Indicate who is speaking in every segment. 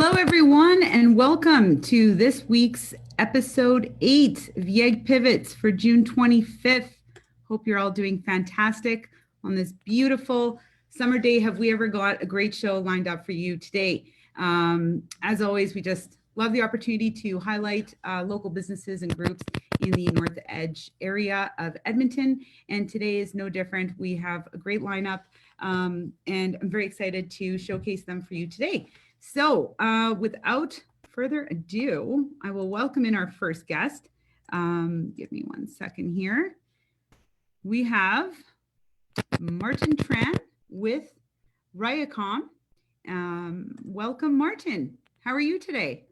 Speaker 1: Hello, everyone, and welcome to this week's episode 8 of YEG Pivots for June 25th. Hope you're all doing fantastic on this beautiful summer day. Have we ever got a great show lined up for you today? As always, we just love the opportunity to highlight local businesses and groups in the North Edge area of Edmonton. And today is no different. We have a great lineup, and I'm very excited to showcase them for you today. So without further ado, I will welcome in our first guest. Give me 1 second here. We have Martin Tran with Rayacom. Welcome, Martin. How are you today?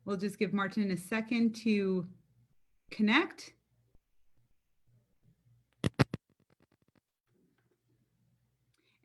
Speaker 1: We'll just give Martin a second to connect.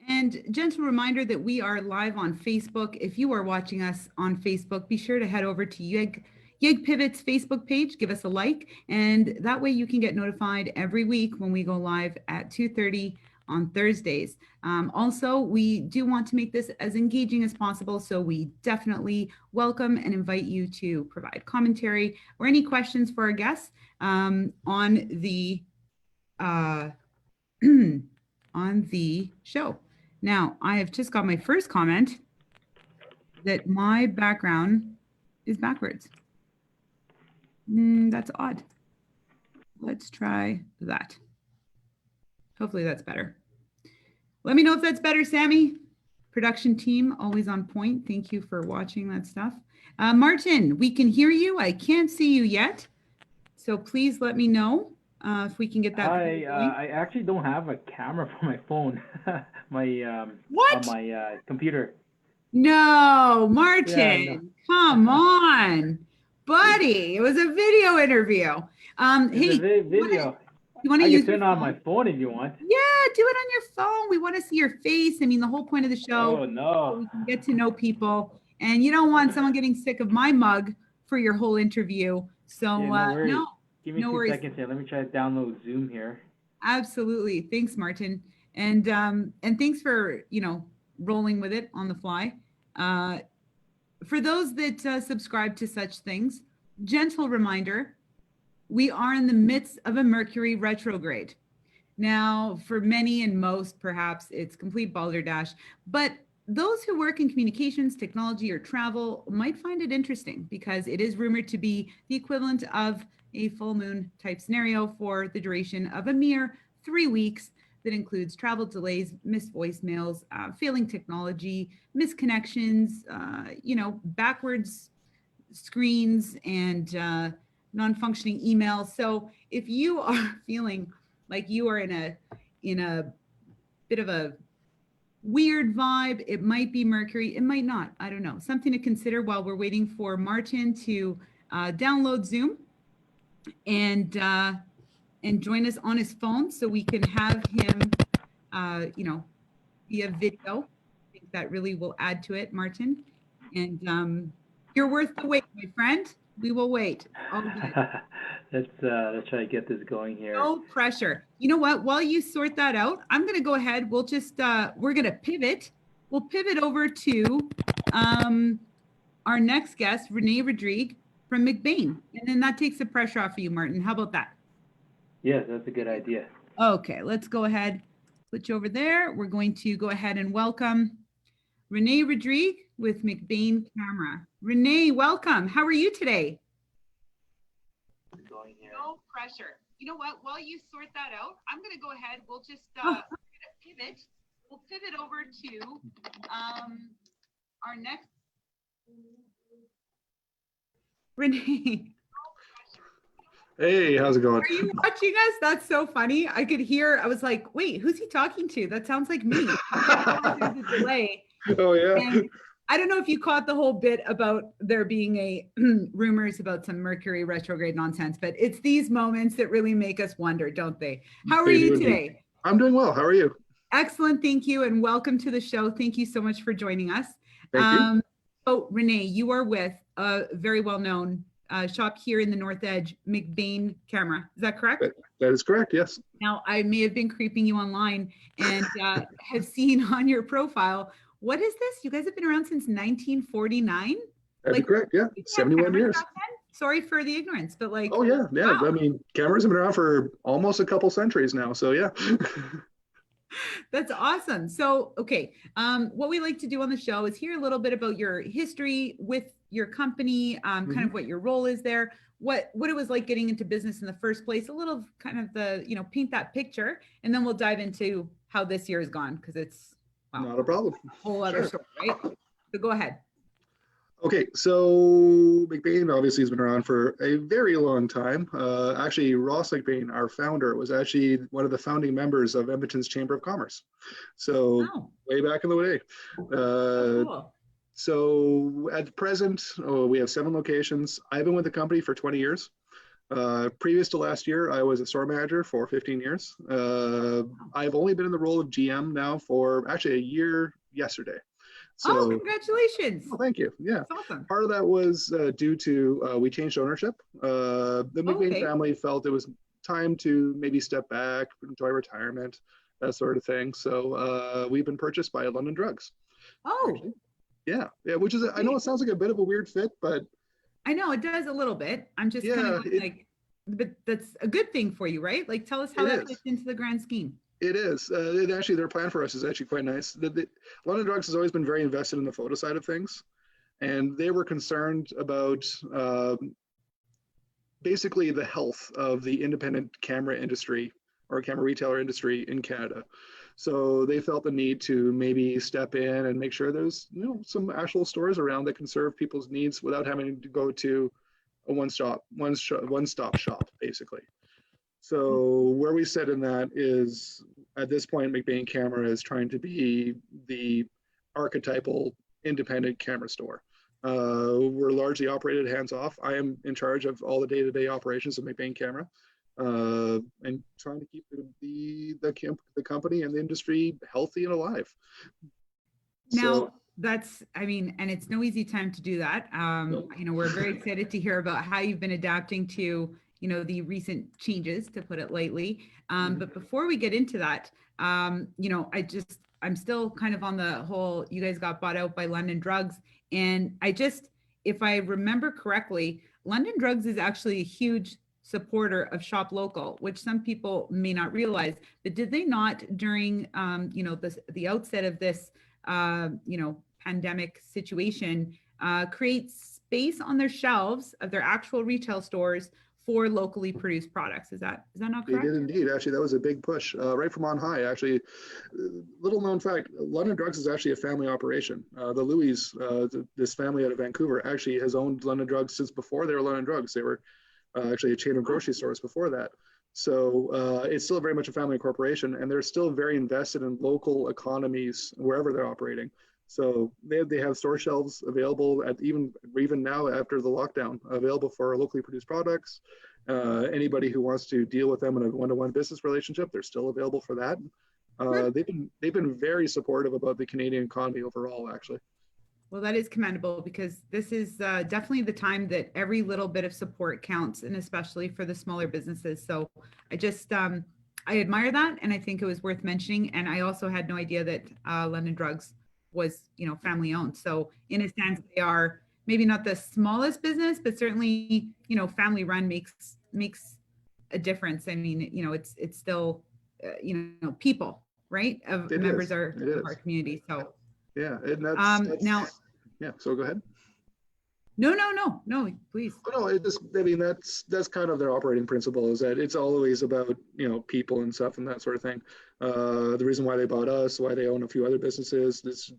Speaker 1: And gentle reminder that we are live on Facebook. If you are watching us on Facebook, be sure to head over to YEG Pivots Facebook page, give us a like, and that way you can get notified every week when we go live at 2:30 on Thursdays. Also, we do want to make this as engaging as possible, so we definitely welcome and invite you to provide commentary or any questions for our guests on the on the show. Now, I have just got my first comment that my background is backwards. That's odd. Let's try that. Hopefully that's better. Let me know if that's better, Sammy. Production team, always on point. Thank you for watching that stuff. Martin, we can hear you. I can't see you yet. So please let me know if we can get that.
Speaker 2: I actually don't have a camera for my phone.
Speaker 1: What?
Speaker 2: On my computer.
Speaker 1: No, Martin,
Speaker 2: Yeah, no.
Speaker 1: come on, buddy. It was a video interview. Hey,
Speaker 2: video.
Speaker 1: You want to
Speaker 2: I
Speaker 1: use
Speaker 2: can turn on my phone if you want.
Speaker 1: Yeah, do it on your phone. We want to see your face. I mean, the whole point of the show.
Speaker 2: Oh no.
Speaker 1: So we can get to know people, and you don't want someone getting sick of my mug for your whole interview. So
Speaker 2: Yeah, no worries.
Speaker 1: no,
Speaker 2: Give me
Speaker 1: no
Speaker 2: 2
Speaker 1: worries.
Speaker 2: seconds here. Let me try to download Zoom here.
Speaker 1: Absolutely. Thanks, Martin. And thanks for, rolling with it on the fly. For those that subscribe to such things, gentle reminder, we are in the midst of a Mercury retrograde. Now, for many and most, perhaps it's complete balderdash, but those who work in communications, technology, or travel might find it interesting because it is rumored to be the equivalent of a full moon type scenario for the duration of a mere 3 weeks that includes travel delays, missed voicemails, failing technology, misconnections, backwards screens, and non-functioning emails. So if you are feeling like you are in a bit of a weird vibe, it might be Mercury, it might not, I don't know. Something to consider while we're waiting for Martin to download Zoom and join us on his phone so we can have him, via video. I think that really will add to it, Martin. And you're worth the wait, my friend. We will wait.
Speaker 2: Let's try to get this going here.
Speaker 1: No pressure. You know what? While you sort that out, I'm going to go ahead. We'll just we're going to pivot. We'll pivot over to our next guest, Rene Rodrigue from McBain, and then that takes the pressure off of you, Martin. How about that?
Speaker 2: Yes, that's a good idea.
Speaker 1: Okay, let's go ahead. Switch over there. We're going to go ahead and welcome Rene Rodrigue with McBain Camera. Rene, welcome. How are you today?
Speaker 2: Going here.
Speaker 1: No pressure. You know what? While you sort that out, I'm going to go ahead. We'll just we're going to pivot. We'll pivot over to our next. Rene.
Speaker 3: Hey, how's it going?
Speaker 1: Are you watching us? That's so funny. I could hear, I was like, wait, who's he talking to? That sounds like me. There's a delay.
Speaker 3: Oh, yeah.
Speaker 1: And I don't know if you caught the whole bit about there being a rumors about some Mercury retrograde nonsense, but it's these moments that really make us wonder, don't they? How are you today?
Speaker 3: I'm doing well. How are you?
Speaker 1: Excellent. Thank you. And welcome to the show. Thank you so much for joining us.
Speaker 3: Thank you.
Speaker 1: So Rene, you are with a very well-known shop here in the North Edge, McBain camera. Is that correct?
Speaker 3: That is correct, yes.
Speaker 1: Now, I may have been creeping you online and have seen on your profile, what is this? You guys have been around since 1949?
Speaker 3: That'd be correct, yeah. 71 years.
Speaker 1: Sorry for the ignorance, but like.
Speaker 3: Oh, yeah, yeah.
Speaker 1: Wow.
Speaker 3: I mean, cameras have been around for almost a couple centuries now, so yeah.
Speaker 1: That's awesome. So, okay, what we like to do on the show is hear a little bit about your history with your company, kind of what your role is there, what it was like getting into business in the first place, a little kind of the, paint that picture, and then we'll dive into how this year has gone, because it's
Speaker 3: not a problem.
Speaker 1: A whole other story, right? So go ahead.
Speaker 3: Okay, so McBain obviously has been around for a very long time. Actually, Ross McBain, our founder, was actually one of the founding members of Edmonton's Chamber of Commerce. So way back in the day.
Speaker 1: Cool.
Speaker 3: So at present, we have 7 locations. I've been with the company for 20 years. Previous to last year, I was a store manager for 15 years. I've only been in the role of GM now for actually a year yesterday.
Speaker 1: So, congratulations.
Speaker 3: Oh, thank you. Yeah.
Speaker 1: That's awesome.
Speaker 3: Part of that was due to we changed ownership. The McBain family felt it was time to maybe step back, enjoy retirement, that sort of thing. So we've been purchased by London Drugs.
Speaker 1: Oh.
Speaker 3: Actually. Yeah. Yeah. Which is, I know it sounds like a bit of a weird fit, but.
Speaker 1: I know it does a little bit. I'm just kind of like, but that's a good thing for you, right? Like, tell us how that fits into the grand scheme.
Speaker 3: It is. Actually, their plan for us is actually quite nice. London Drugs has always been very invested in the photo side of things, and they were concerned about basically the health of the independent camera industry or camera retailer industry in Canada. So they felt the need to maybe step in and make sure there's some actual stores around that can serve people's needs without having to go to a one-stop shop, basically. So where we sit in that is, at this point, McBain Camera is trying to be the archetypal independent camera store. We're largely operated hands-off. I am in charge of all the day-to-day operations of McBain Camera, and trying to keep the company and the industry healthy and alive.
Speaker 1: Now, that's, I mean, and it's no easy time to do that. We're very excited to hear about how you've been adapting to the recent changes, to put it lightly. But before we get into that, I'm still kind of on the whole, you guys got bought out by London Drugs. And if I remember correctly, London Drugs is actually a huge supporter of Shop Local, which some people may not realize. But did they not, during, the outset of this, pandemic situation, create space on their shelves of their actual retail stores for locally produced products? Is that not correct?
Speaker 3: They did indeed. Actually, that was a big push right from on high. Actually, little known fact, London Drugs is actually a family operation. The Louis, this family out of Vancouver, actually has owned London Drugs since before they were London Drugs. They were actually a chain of grocery stores before that. So it's still very much a family corporation, and they're still very invested in local economies wherever they're operating. So they have store shelves available at even now after the lockdown, available for locally produced products. Anybody who wants to deal with them in a one-to-one business relationship, they're still available for that. They've been very supportive about the Canadian economy overall, actually.
Speaker 1: Well, that is commendable, because this is definitely the time that every little bit of support counts, and especially for the smaller businesses. So I admire that, and I think it was worth mentioning. And I also had no idea that London Drugs was family owned. So in a sense, they are maybe not the smallest business, but certainly family run makes a difference. I mean, it's still people, right, of members of our community. So
Speaker 3: yeah, and that's
Speaker 1: now
Speaker 3: yeah, so go ahead.
Speaker 1: No, please.
Speaker 3: No, that's kind of their operating principle, is that it's always about people and stuff and that sort of thing. The reason why they bought us, why they own a few other businesses, it's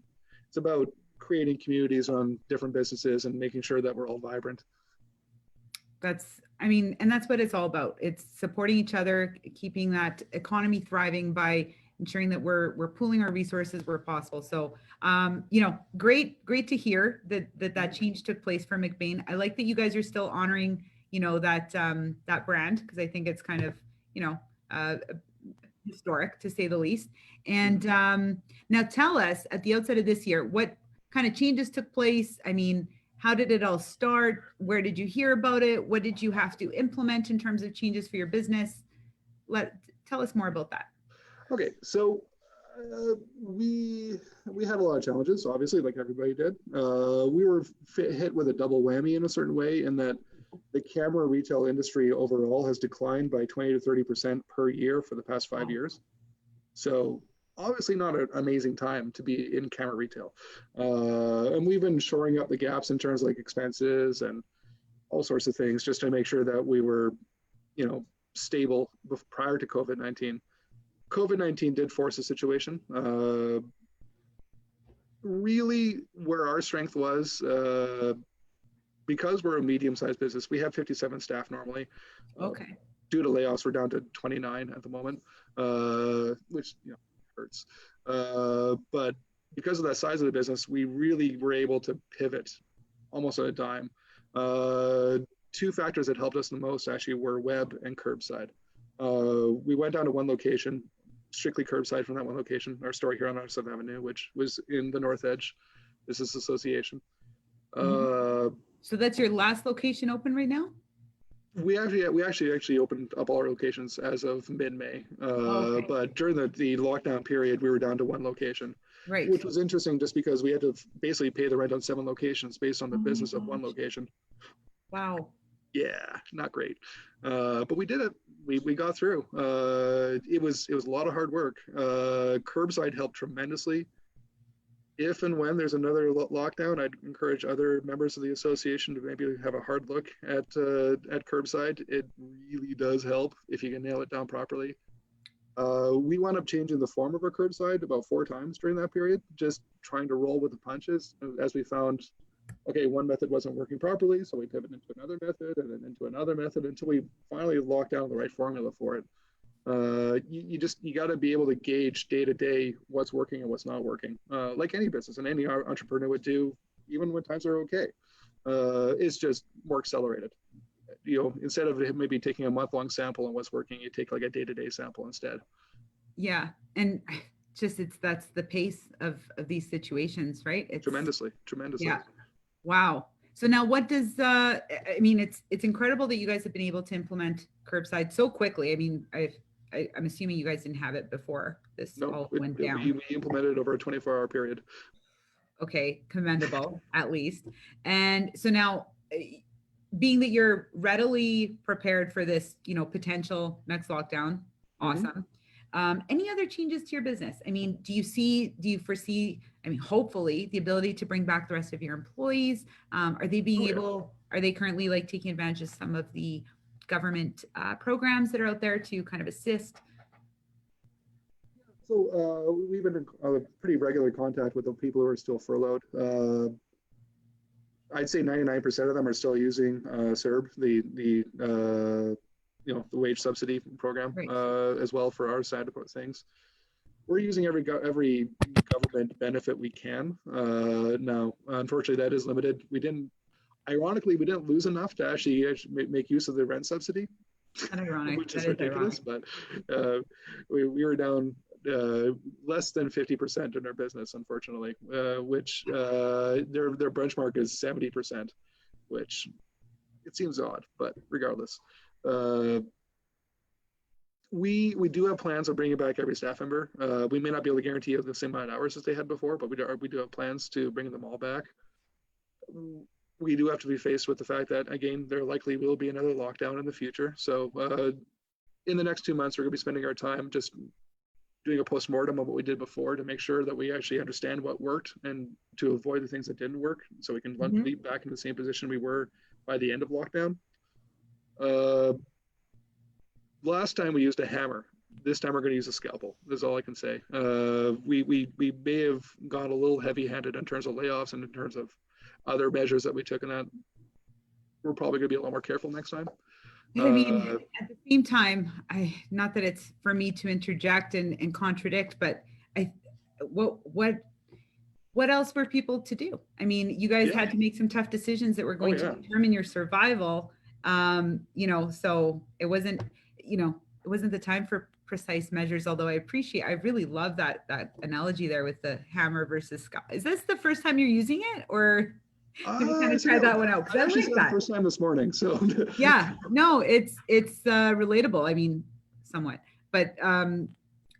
Speaker 3: about creating communities on different businesses and making sure that we're all vibrant.
Speaker 1: And that's what it's all about. It's supporting each other, keeping that economy thriving by ensuring that we're pooling our resources where possible. So, great to hear that change took place for McBain. I like that you guys are still honoring, that brand, because I think it's kind of, historic, to say the least. And now tell us, at the outset of this year, what kind of changes took place? I mean, How did it all start? Where did you hear about it? What did you have to implement in terms of changes for your business? Tell us more about that.
Speaker 3: Okay, so we had a lot of challenges, obviously, like everybody did. We were hit with a double whammy in a certain way, in that the camera retail industry overall has declined by 20 to 30% per year for the past 5 years. So obviously not an amazing time to be in camera retail. And we've been shoring up the gaps in terms of like expenses and all sorts of things, just to make sure that we were, stable prior to COVID-19. COVID-19 did force a situation. Really, where our strength was, because we're a medium-sized business, we have 57 staff normally.
Speaker 1: Okay.
Speaker 3: Due to layoffs, we're down to 29 at the moment, which hurts. But because of that size of the business, we really were able to pivot almost on a dime. Two factors that helped us the most actually were web and curbside. We went down to one location, strictly curbside from that one location, our store here on our 7th Avenue, which was in the North Edge Business Association.
Speaker 1: So that's your last location open right now?
Speaker 3: We actually opened up all our locations as of mid-May.
Speaker 1: Okay.
Speaker 3: But during the lockdown period, we were down to one location,
Speaker 1: Right.
Speaker 3: which was interesting just because we had to basically pay the rent on 7 locations based on the
Speaker 1: Oh my
Speaker 3: business of one
Speaker 1: gosh.
Speaker 3: location.
Speaker 1: Wow.
Speaker 3: Yeah, not great. But we did it. We got through. It was a lot of hard work. Curbside helped tremendously. If and when there's another lockdown, I'd encourage other members of the association to maybe have a hard look at curbside. It really does help if you can nail it down properly. We wound up changing the form of our curbside about 4 times during that period, just trying to roll with the punches as we found, okay, one method wasn't working properly, so we pivoted into another method and then into another method until we finally locked down the right formula for it. You got to be able to gauge day to day what's working and what's not working, like any business and any entrepreneur would do, even when times are okay. It's just more accelerated. Instead of maybe taking a month-long sample on what's working, you take like a day-to-day sample instead.
Speaker 1: Yeah, and that's the pace of these situations, right? It's
Speaker 3: tremendously.
Speaker 1: Yeah. Wow. So now what does it's incredible that you guys have been able to implement curbside so quickly. I mean, I'm assuming you guys didn't have it before this all went down.
Speaker 3: We implemented it over a 24-hour period.
Speaker 1: Okay, commendable at least. And so now, being that you're readily prepared for this, potential next lockdown, awesome. Any other changes to your business? I mean, do you foresee, hopefully the ability to bring back the rest of your employees? Are they currently like taking advantage of some of the government programs that are out there to kind of assist?
Speaker 3: So we've been in pretty regular contact with the people who are still furloughed. I'd say 99% of them are still using CERB, the wage subsidy program, right, as well for our side of things. We're using every government benefit we can. Now, unfortunately, that is limited. Ironically, we didn't lose enough to actually make use of the rent subsidy, which is ridiculous. But we were down less than 50% in our business, unfortunately, which their benchmark is 70%, which it seems odd, but regardless. We do have plans of bringing back every staff member. We may not be able to guarantee the same amount of hours as they had before, but we do have plans to bring them all back. We do have to be faced with the fact that, again, there likely will be another lockdown in the future. So in the next 2 months, we're going to be spending our time just doing a postmortem of what we did before to make sure that we actually understand what worked and to avoid the things that didn't work, so we can leap back into the same position we were by the end of lockdown. Last time we used a hammer. This time we're going to use a scalpel. That's all I can say. We may have gone a little heavy-handed in terms of layoffs and in terms of other measures that we took, and that we're probably going to be a lot more careful next time.
Speaker 1: I mean, at the same time, not that it's for me to interject and contradict, but what else were people to do? I mean, you guys had to make some tough decisions that were going to determine your survival. So it wasn't the time for precise measures, although I really love that analogy there with the hammer versus scalpel. Is this the first time you're using it, or? Did we kind of try that one out? Because I
Speaker 3: actually
Speaker 1: like
Speaker 3: said it
Speaker 1: that.
Speaker 3: first time this morning. So
Speaker 1: Yeah, no, it's relatable. I mean, somewhat, but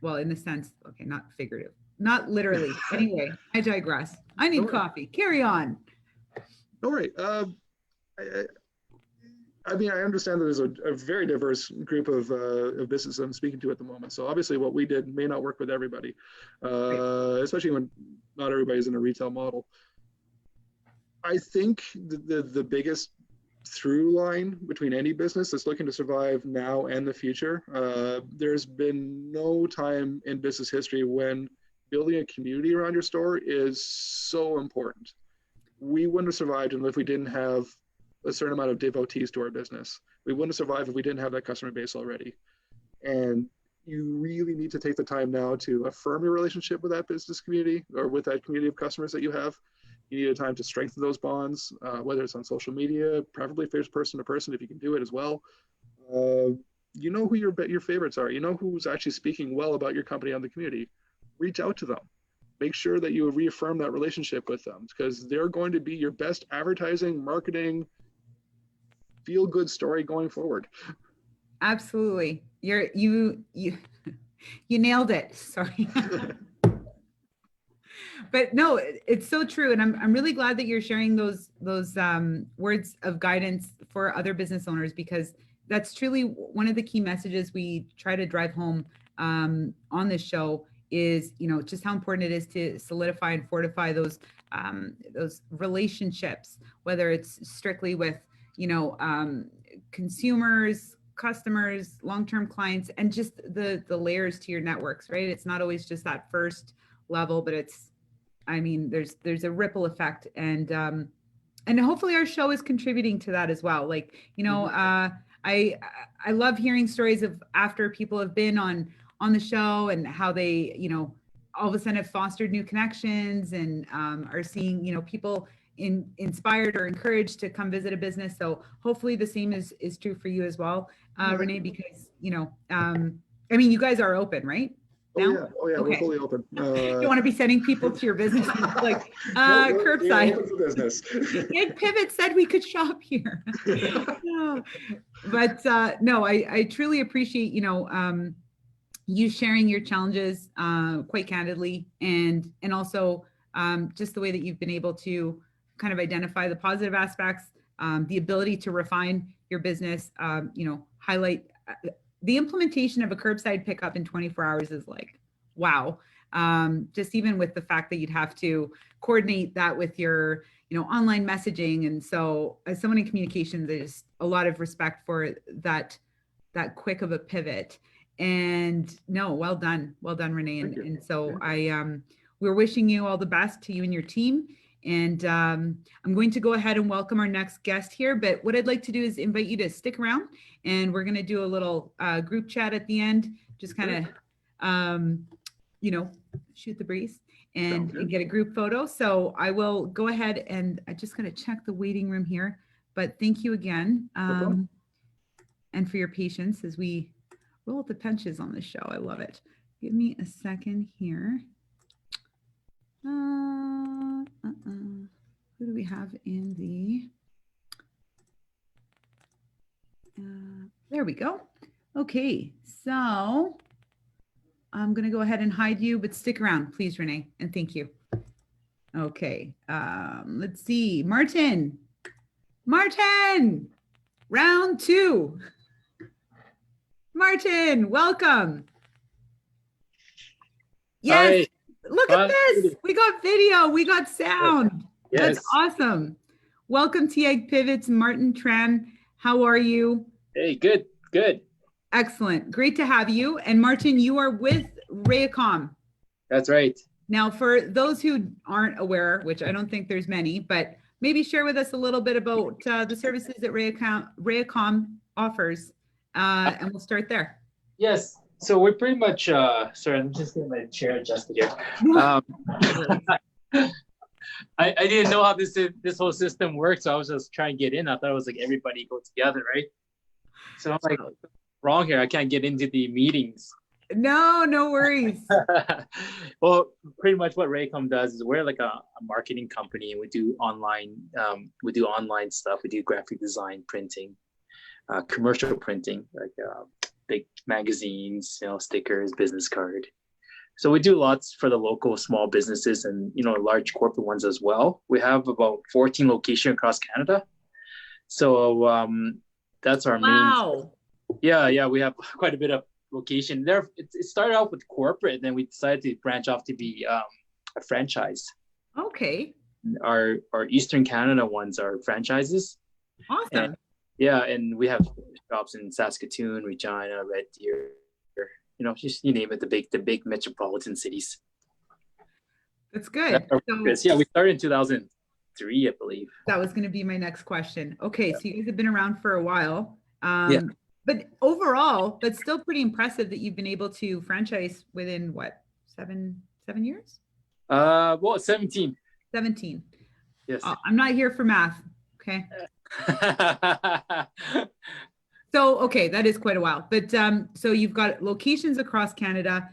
Speaker 1: well, in the sense, okay, not figurative, not literally. Anyway, I digress. I need
Speaker 3: Don't worry.
Speaker 1: coffee. Carry on.
Speaker 3: All right. I mean, I understand that there's a very diverse group of businesses I'm speaking to at the moment. So obviously, what we did may not work with everybody, especially when not everybody's in a retail model. I think the biggest through line between any business that's looking to survive now and the future, there's been no time in business history when building a community around your store is so important. We wouldn't have survived if we didn't have a certain amount of devotees to our business. We wouldn't have survived if we didn't have that customer base already. And you really need to take the time now to affirm your relationship with that business community or with that community of customers that you have. You need a time to strengthen those bonds, whether it's on social media, preferably person to person if you can do it as well. You know who your favorites are. You know who's actually speaking well about your company on the community. Reach out to them. Make sure that you reaffirm that relationship with them because they're going to be your best advertising, marketing, feel-good story going forward.
Speaker 1: Absolutely. You nailed it. Sorry. But no, it's so true. And I'm really glad that you're sharing those words of guidance for other business owners, because that's truly one of the key messages we try to drive home on this show is, just how important it is to solidify and fortify those relationships, whether it's strictly with, consumers, customers, long-term clients, and just the layers to your networks, right? It's not always just that first level, but there's a ripple effect, and hopefully our show is contributing to that as well. Like, I love hearing stories of after people have been on the show and how they, all of a sudden have fostered new connections and are seeing, people inspired or encouraged to come visit a business. So hopefully the same is true for you as well, Rene, because, you guys are open, right? Now?
Speaker 3: Oh yeah,
Speaker 1: okay.
Speaker 3: We're fully open.
Speaker 1: You don't want to be sending people to your business like curbside.
Speaker 3: Open for business.
Speaker 1: YEG Pivots said we could shop here. No. But no, I truly appreciate you sharing your challenges quite candidly, and also just the way that you've been able to kind of identify the positive aspects, the ability to refine your business, highlight the implementation of a curbside pickup in 24 hours is like, wow. Just even with the fact that you'd have to coordinate that with your, online messaging. And so as someone in communications, there's a lot of respect for that quick of a pivot. And no, well done, Rene. And so we're wishing you all the best, to you and your team. And I'm going to go ahead and welcome our next guest here. But what I'd like to do is invite you to stick around, and we're going to do a little group chat at the end, just kind of, shoot the breeze and get a group photo. So I will go ahead, and I'm just going to check the waiting room here. But thank you again, and for your patience as we roll the punches on this show. I love it. Give me a second here. Who do we have in the, there we go. Okay, so I'm going to go ahead and hide you, but stick around, please, Rene, and thank you. Okay, let's see. Martin, round two. Martin, welcome. Yes. Hi. Look at this. We got video. We got sound. Yes. That's awesome. Welcome to YEG Pivots, Martin Tran. How are you?
Speaker 4: Hey, good.
Speaker 1: Excellent. Great to have you. And Martin, you are with Rayacom.
Speaker 4: That's right.
Speaker 1: Now, for those who aren't aware, which I don't think there's many, but maybe share with us a little bit about the services that Rayacom offers, and we'll start there.
Speaker 4: Yes. So we're pretty much, sorry, I'm just getting my chair adjusted here. I didn't know how this whole system works, so I was just trying to get in. I thought it was like everybody go together, right? So I'm like, wrong here. I can't get into the meetings.
Speaker 1: No worries.
Speaker 4: Well, pretty much what Rayacom does is we're like a marketing company, and we do online stuff. We do graphic design, printing, commercial printing, like big magazines, stickers, business card. So we do lots for the local small businesses and large corporate ones as well. We have about 14 locations across Canada. So that's our main.
Speaker 1: Wow.
Speaker 4: Yeah, we have quite a bit of location there. It started out with corporate, and then we decided to branch off to be a franchise.
Speaker 1: Okay.
Speaker 4: Our Eastern Canada ones are franchises.
Speaker 1: Awesome.
Speaker 4: And we have shops in Saskatoon, Regina, Red Deer, just you name it, the big metropolitan cities.
Speaker 1: That's good.
Speaker 4: Yeah, we started in 2003, I believe.
Speaker 1: That was going to be my next question. Okay, so you guys have been around for a while.
Speaker 4: Yeah.
Speaker 1: But overall, that's still pretty impressive that you've been able to franchise within what, seven years?
Speaker 4: Well, 17.
Speaker 1: 17.
Speaker 4: Yes.
Speaker 1: I'm not here for math. Okay. So, okay, that is quite a while. But so you've got locations across Canada.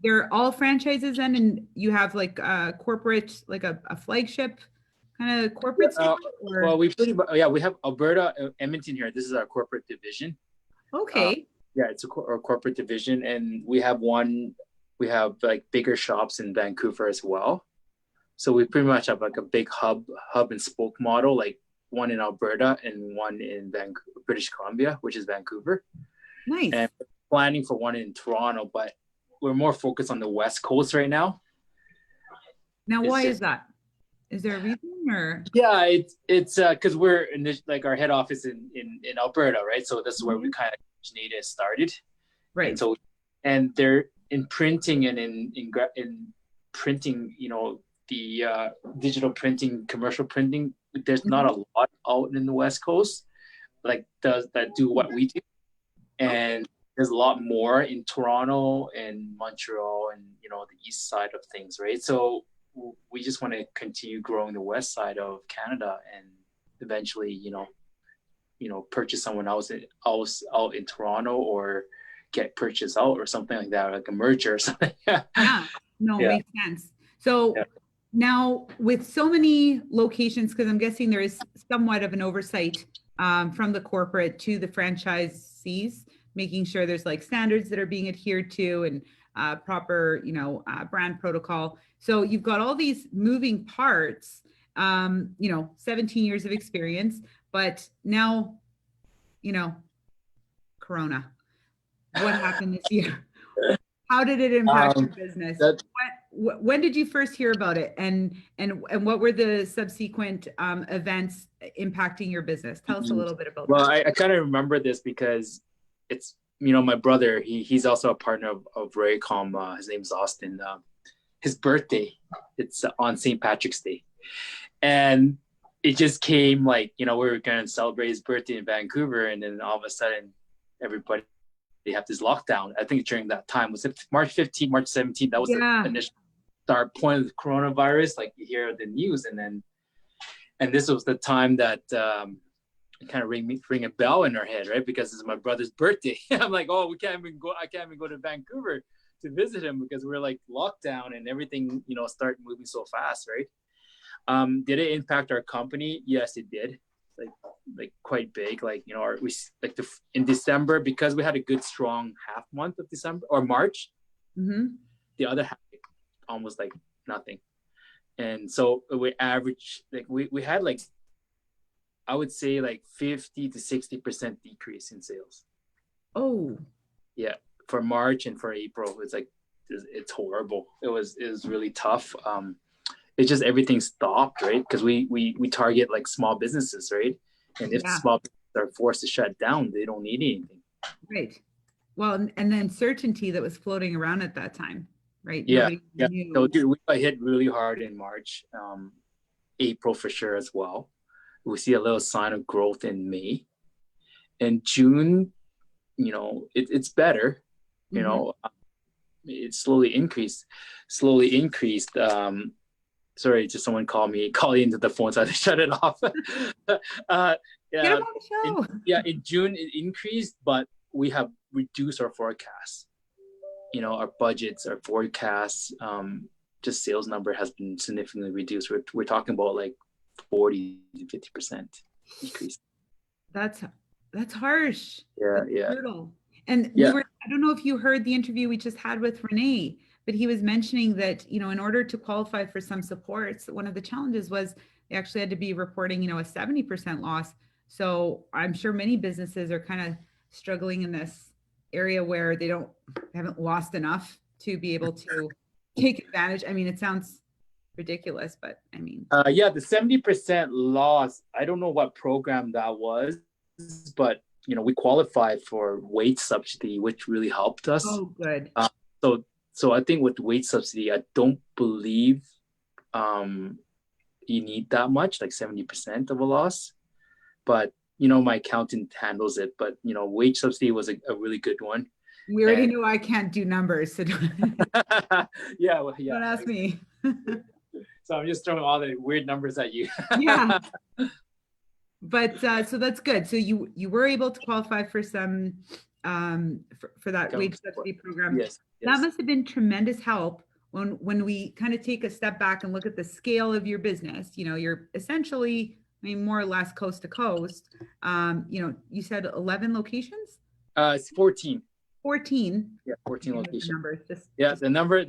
Speaker 1: They're all franchises then, and you have like a corporate, like a flagship kind of corporate store?
Speaker 4: Well, we have Alberta, Edmonton here. This is our corporate division.
Speaker 1: Okay.
Speaker 4: It's our corporate division, and we have like bigger shops in Vancouver as well. So we pretty much have like a big hub and spoke model, like one in Alberta and one in British Columbia, which is Vancouver.
Speaker 1: Nice.
Speaker 4: And we're planning for one in Toronto, but we're more focused on the West Coast right now.
Speaker 1: Now, why is that? Is there a reason, or?
Speaker 4: Yeah, it's because we're in this, like our head office in Alberta, right? So this is where we kind of originated and started.
Speaker 1: Right.
Speaker 4: And so, and they're in printing and in printing, the digital printing, commercial printing. There's not a lot out in the West Coast, like that do what we do, and there's a lot more in Toronto and Montreal and the east side of things, right? So we just want to continue growing the west side of Canada and eventually, purchase someone else out in Toronto or get purchased out or something like that, like a merger or something.
Speaker 1: Makes sense. So now with so many locations, because I'm guessing there is somewhat of an oversight from the corporate to the franchisees, making sure there's like standards that are being adhered to and proper, brand protocol. So you've got all these moving parts, 17 years of experience, but now, Corona, what happened this year? How did it impact your business? When did you first hear about it? And what were the subsequent events impacting your business? Tell us a little bit about that.
Speaker 4: Well, I kind of remember this because it's, my brother, he's also a partner of Rayacom. His name's Austin. His birthday, it's on St. Patrick's Day. And it just came like, we were going to celebrate his birthday in Vancouver. And then all of a sudden, they have this lockdown. I think during that time, was it March 15th, March 17th? That was the initial start point of the coronavirus. Like you hear the news, and this was the time that it kind of ring a bell in our head, right? Because it's my brother's birthday. I'm like, oh, I can't even go to Vancouver to visit him because we're like locked down and everything, start moving so fast, right? Did it impact our company? Yes, it did. Like quite big. In December, because we had a good strong half month of December or March, the other half almost like nothing. And so we averaged we had I would say 50 to 60% decrease in sales.
Speaker 1: Oh,
Speaker 4: yeah. For March and for April, it's horrible. It was really tough. It's just everything stopped, right? Because we target small businesses, right? And if small businesses are forced to shut down, they don't need anything.
Speaker 1: Right. Well, and the uncertainty that was floating around at that time, right?
Speaker 4: Yeah. So we got hit really hard in March, April for sure as well. We see a little sign of growth in May. And June, it's better. It slowly increased. Sorry, just someone called into the phone, so I had to shut it off.
Speaker 1: Get him on the show.
Speaker 4: In June it increased, but we have reduced our forecast. our budgets, our forecasts, just sales number has been significantly reduced. We're talking about like 40 to 50% decrease.
Speaker 1: That's harsh.
Speaker 4: Yeah,
Speaker 1: That's
Speaker 4: yeah.
Speaker 1: brutal. And
Speaker 4: Yeah.
Speaker 1: I don't know if you heard the interview we just had with Rene, but he was mentioning that, in order to qualify for some supports, one of the challenges was they actually had to be reporting, a 70% loss. So I'm sure many businesses are kind of struggling in this area where they haven't lost enough to be able to take advantage. I mean, it sounds ridiculous, but I mean.
Speaker 4: Yeah, the 70% loss, I don't know what program that was, but, we qualified for wage subsidy, which really helped us.
Speaker 1: Oh, good.
Speaker 4: So I think with wage subsidy, I don't believe you need that much, like 70% of a loss. But, my accountant handles it. But, wage subsidy was a really good one.
Speaker 1: We already know I can't do numbers, so
Speaker 4: yeah,
Speaker 1: don't ask me.
Speaker 4: So I'm just throwing all the weird numbers at you.
Speaker 1: Yeah. But so that's good. So you were able to qualify for some for that wage subsidy program.
Speaker 4: Yes.
Speaker 1: That must have been tremendous help when we kind of take a step back and look at the scale of your business. You're essentially, more or less coast to coast. You said 11 locations?
Speaker 4: It's 14.
Speaker 1: 14.
Speaker 4: Yeah, 14 locations.
Speaker 1: Numbers.
Speaker 4: The number.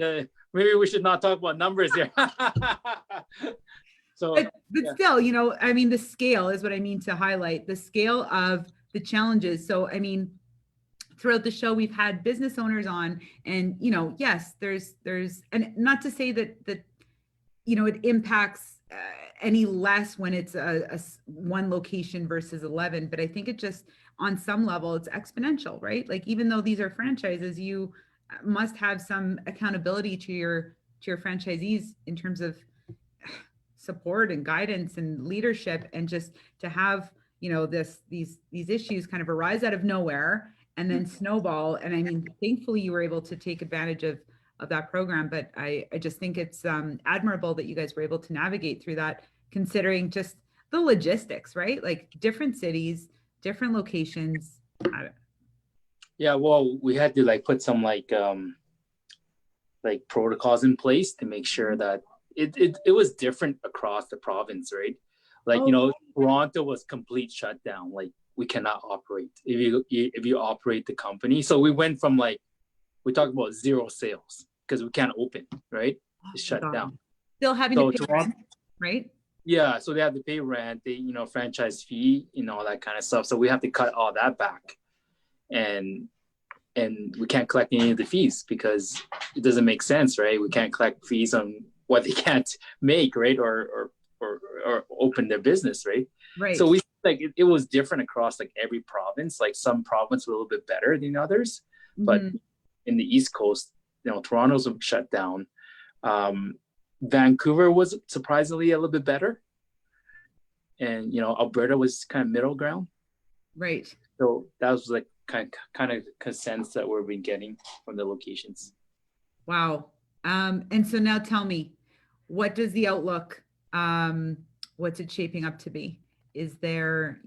Speaker 4: Maybe we should not talk about numbers here.
Speaker 1: But still, the scale is what I mean to highlight, the scale of the challenges. So, throughout the show, we've had business owners on, and, yes, there's, and not to say that, it impacts any less when it's a one location versus 11, but I think it just, on some level, it's exponential, right? Like, even though these are franchises, you must have some accountability to your franchisees in terms of support and guidance and leadership, and just to have, these issues kind of arise out of nowhere and then snowball. And thankfully you were able to take advantage of that program, but I just think it's admirable that you guys were able to navigate through that, considering just the logistics, right? Like, different cities, different locations.
Speaker 4: Yeah, well, we had to put some protocols in place to make sure that it was different across the province, right? Toronto was complete shutdown. Like, we cannot operate if you operate the company. So we went from we talked about zero sales because we can't open, right? It's shut down.
Speaker 1: Still having to pay rent, right?
Speaker 4: Yeah, so they have to pay rent, franchise fee, all that kind of stuff. So we have to cut all that back, and we can't collect any of the fees because it doesn't make sense, right? We can't collect fees on what they can't make, right? Or open their business, right?
Speaker 1: Right.
Speaker 4: So we it was different across every province. Some provinces were a little bit better than others, but in the East Coast, Toronto's shut down. Vancouver was surprisingly a little bit better, and Alberta was kind of middle ground.
Speaker 1: Right.
Speaker 4: So that was kind of consensus that we've been getting from the locations.
Speaker 1: Wow. And so now tell me, what does the outlook? What's it shaping up to be? Is there,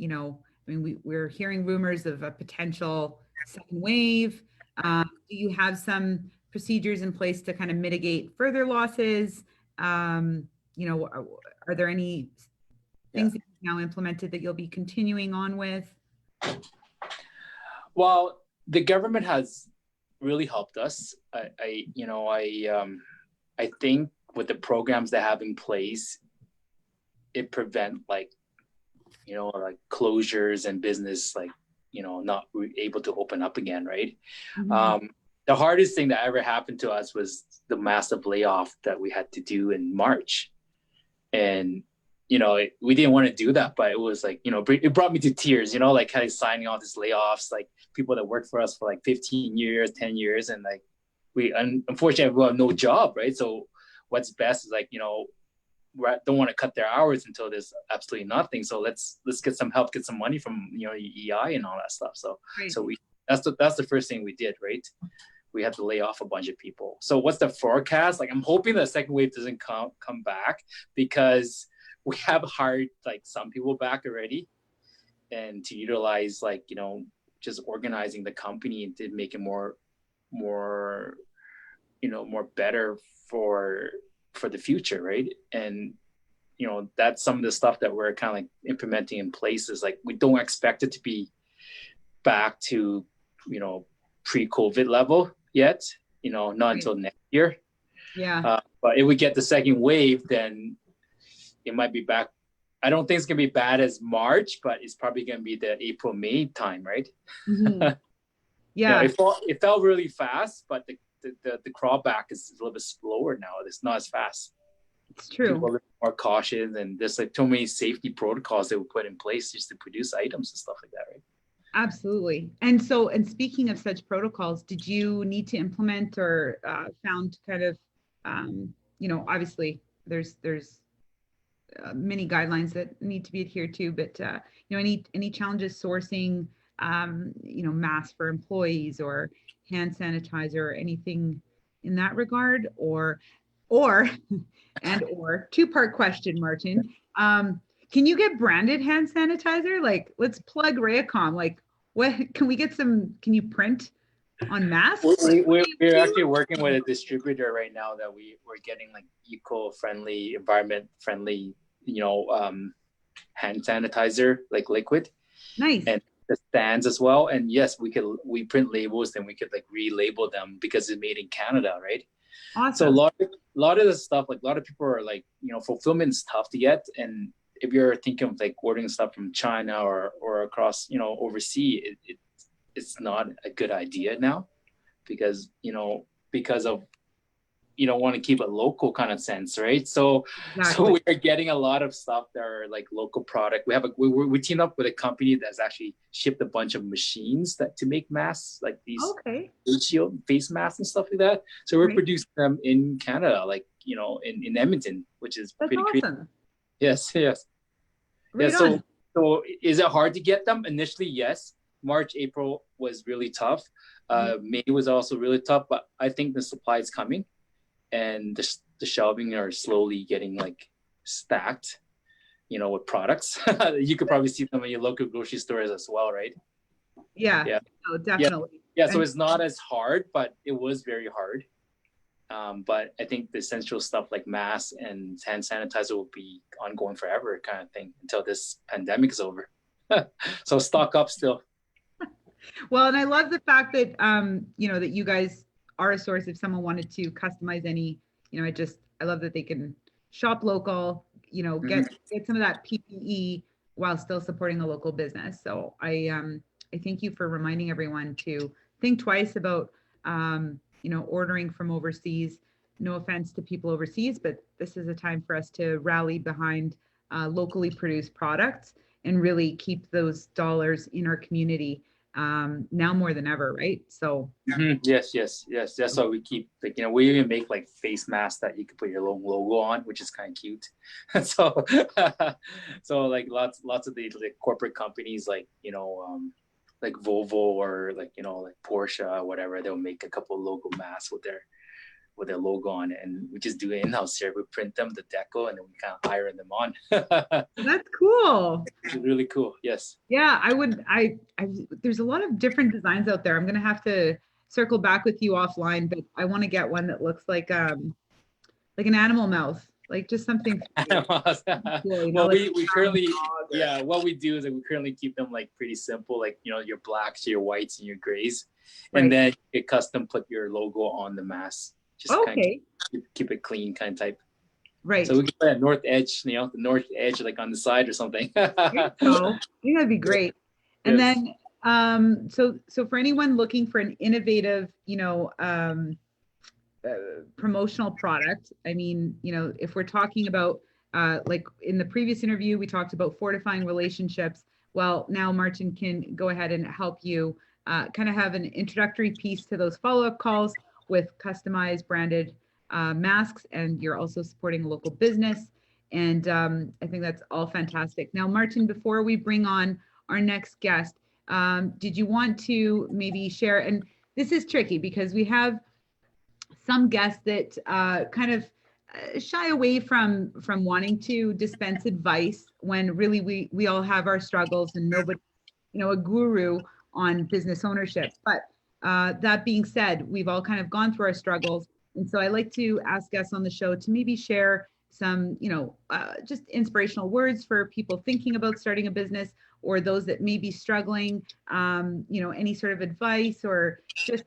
Speaker 1: we're hearing rumors of a potential second wave. Do you have some procedures in place to kind of mitigate further losses? Are there any things that you've now implemented that you'll be continuing on with?
Speaker 4: Well, the government has really helped us. I think with the programs they have in place, it prevent closures and business not able to open up again, right? Mm-hmm. The hardest thing that ever happened to us was the massive layoff that we had to do in March, and we didn't want to do that, but it was it brought me to tears, kind of signing all these layoffs, people that worked for us for 15 years, 10 years, and we unfortunately we have no job, right? So what's best is don't want to cut their hours until there's absolutely nothing. So let's get some help, get some money from EI and all that stuff. So
Speaker 1: right.
Speaker 4: So that's the first thing we did, right? We had to lay off a bunch of people. So what's the forecast? I'm hoping the second wave doesn't come back, because we have hired some people back already, and to utilize just organizing the company and to make it more more better for the future, right? And that's some of the stuff that we're kind of like implementing in place. Is like we don't expect it to be back to pre-COVID level yet, not until next year.
Speaker 1: Yeah.
Speaker 4: But if we get the second wave, then it might be back. I don't think it's gonna be bad as March, but it's probably gonna be the April, May time, right?
Speaker 1: Mhm. Yeah.
Speaker 4: It fell really fast, but the crawl back is a little bit slower now. It's not as fast.
Speaker 1: It's true.
Speaker 4: People are more cautious, and there's like too many safety protocols that we put in place just to produce items and stuff like that, right?
Speaker 1: Absolutely. And speaking of such protocols, did you need to implement or found kind of, obviously there's many guidelines that need to be adhered to, but any challenges sourcing, masks for employees or hand sanitizer or anything in that regard, or two-part question, Martin. Can you get branded hand sanitizer? Like, let's plug Rayacom. Like, what can you print on masks?
Speaker 4: We're actually working with a distributor right now that we're getting like eco-friendly, environment-friendly, hand sanitizer, like liquid.
Speaker 1: Nice.
Speaker 4: And the stands as well. And yes, we print labels, then we could like relabel them because it's made in Canada, right?
Speaker 1: Awesome.
Speaker 4: So a lot of the stuff, like a lot of people are like, fulfillment is tough to get. And if you're thinking of like ordering stuff from China or across, overseas, it's not a good idea now because of want to keep a local kind of sense, right? So we are getting a lot of stuff that are like local product. We teamed up with a company that's actually shipped a bunch of machines to make masks, like these face shield, face masks and stuff like that. So we're producing them in Canada, like in Edmonton, which is pretty
Speaker 1: awesome.
Speaker 4: crazy. Yes.
Speaker 1: Right
Speaker 4: on. So is it hard to get them? Initially, yes. March, April was really tough. May was also really tough, but I think the supply is coming. And the shelving are slowly getting like stacked, with products. You could probably see them in your local grocery stores as well, right?
Speaker 1: Yeah. Oh, definitely.
Speaker 4: Yeah. So it's not as hard, but it was very hard. But I think the essential stuff like masks and hand sanitizer will be ongoing forever, kind of thing, until this pandemic is over. So stock up still.
Speaker 1: Well, and I love the fact that that you guys are a source if someone wanted to customize any, I love that they can shop local, get some of that PPE while still supporting a local business. So I thank you for reminding everyone to think twice about, ordering from overseas. No offense to people overseas, but this is a time for us to rally behind locally produced products and really keep those dollars in our community. Now more than ever, right? So
Speaker 4: yes. That's why we keep we even make like face masks that you can put your logo on, which is kind of cute. So like lots of the like corporate companies like like Volvo or like like Porsche or whatever, they'll make a couple of logo masks with their logo on it, and we just do it in-house here. We print them, the deco, and then we kind of iron them on.
Speaker 1: That's cool.
Speaker 4: It's really cool. Yes.
Speaker 1: Yeah, there's a lot of different designs out there. I'm gonna have to circle back with you offline, but I want to get one that looks like an animal mouth, like just something.
Speaker 4: Well, we currently, what we do is that we currently keep them like pretty simple, like your blacks, your whites, and your grays, and then you custom put your logo on the mask. Just kind of keep it clean kind of type.
Speaker 1: Right.
Speaker 4: So we can put a north edge, the north edge like on the side or something.
Speaker 1: So I think that'd be great. And then so for anyone looking for an innovative, promotional product, I mean, if we're talking about like in the previous interview, we talked about fortifying relationships. Well, now Martin can go ahead and help you kind of have an introductory piece to those follow-up calls with customized branded masks, and you're also supporting a local business. And I think that's all fantastic. Now, Martin, before we bring on our next guest, did you want to maybe share, and this is tricky because we have some guests that kind of shy away from wanting to dispense advice when really we all have our struggles and nobody, a guru on business ownership. But that being said, we've all kind of gone through our struggles. And so I like to ask guests on the show to maybe share some, just inspirational words for people thinking about starting a business, or those that may be struggling, any sort of advice or just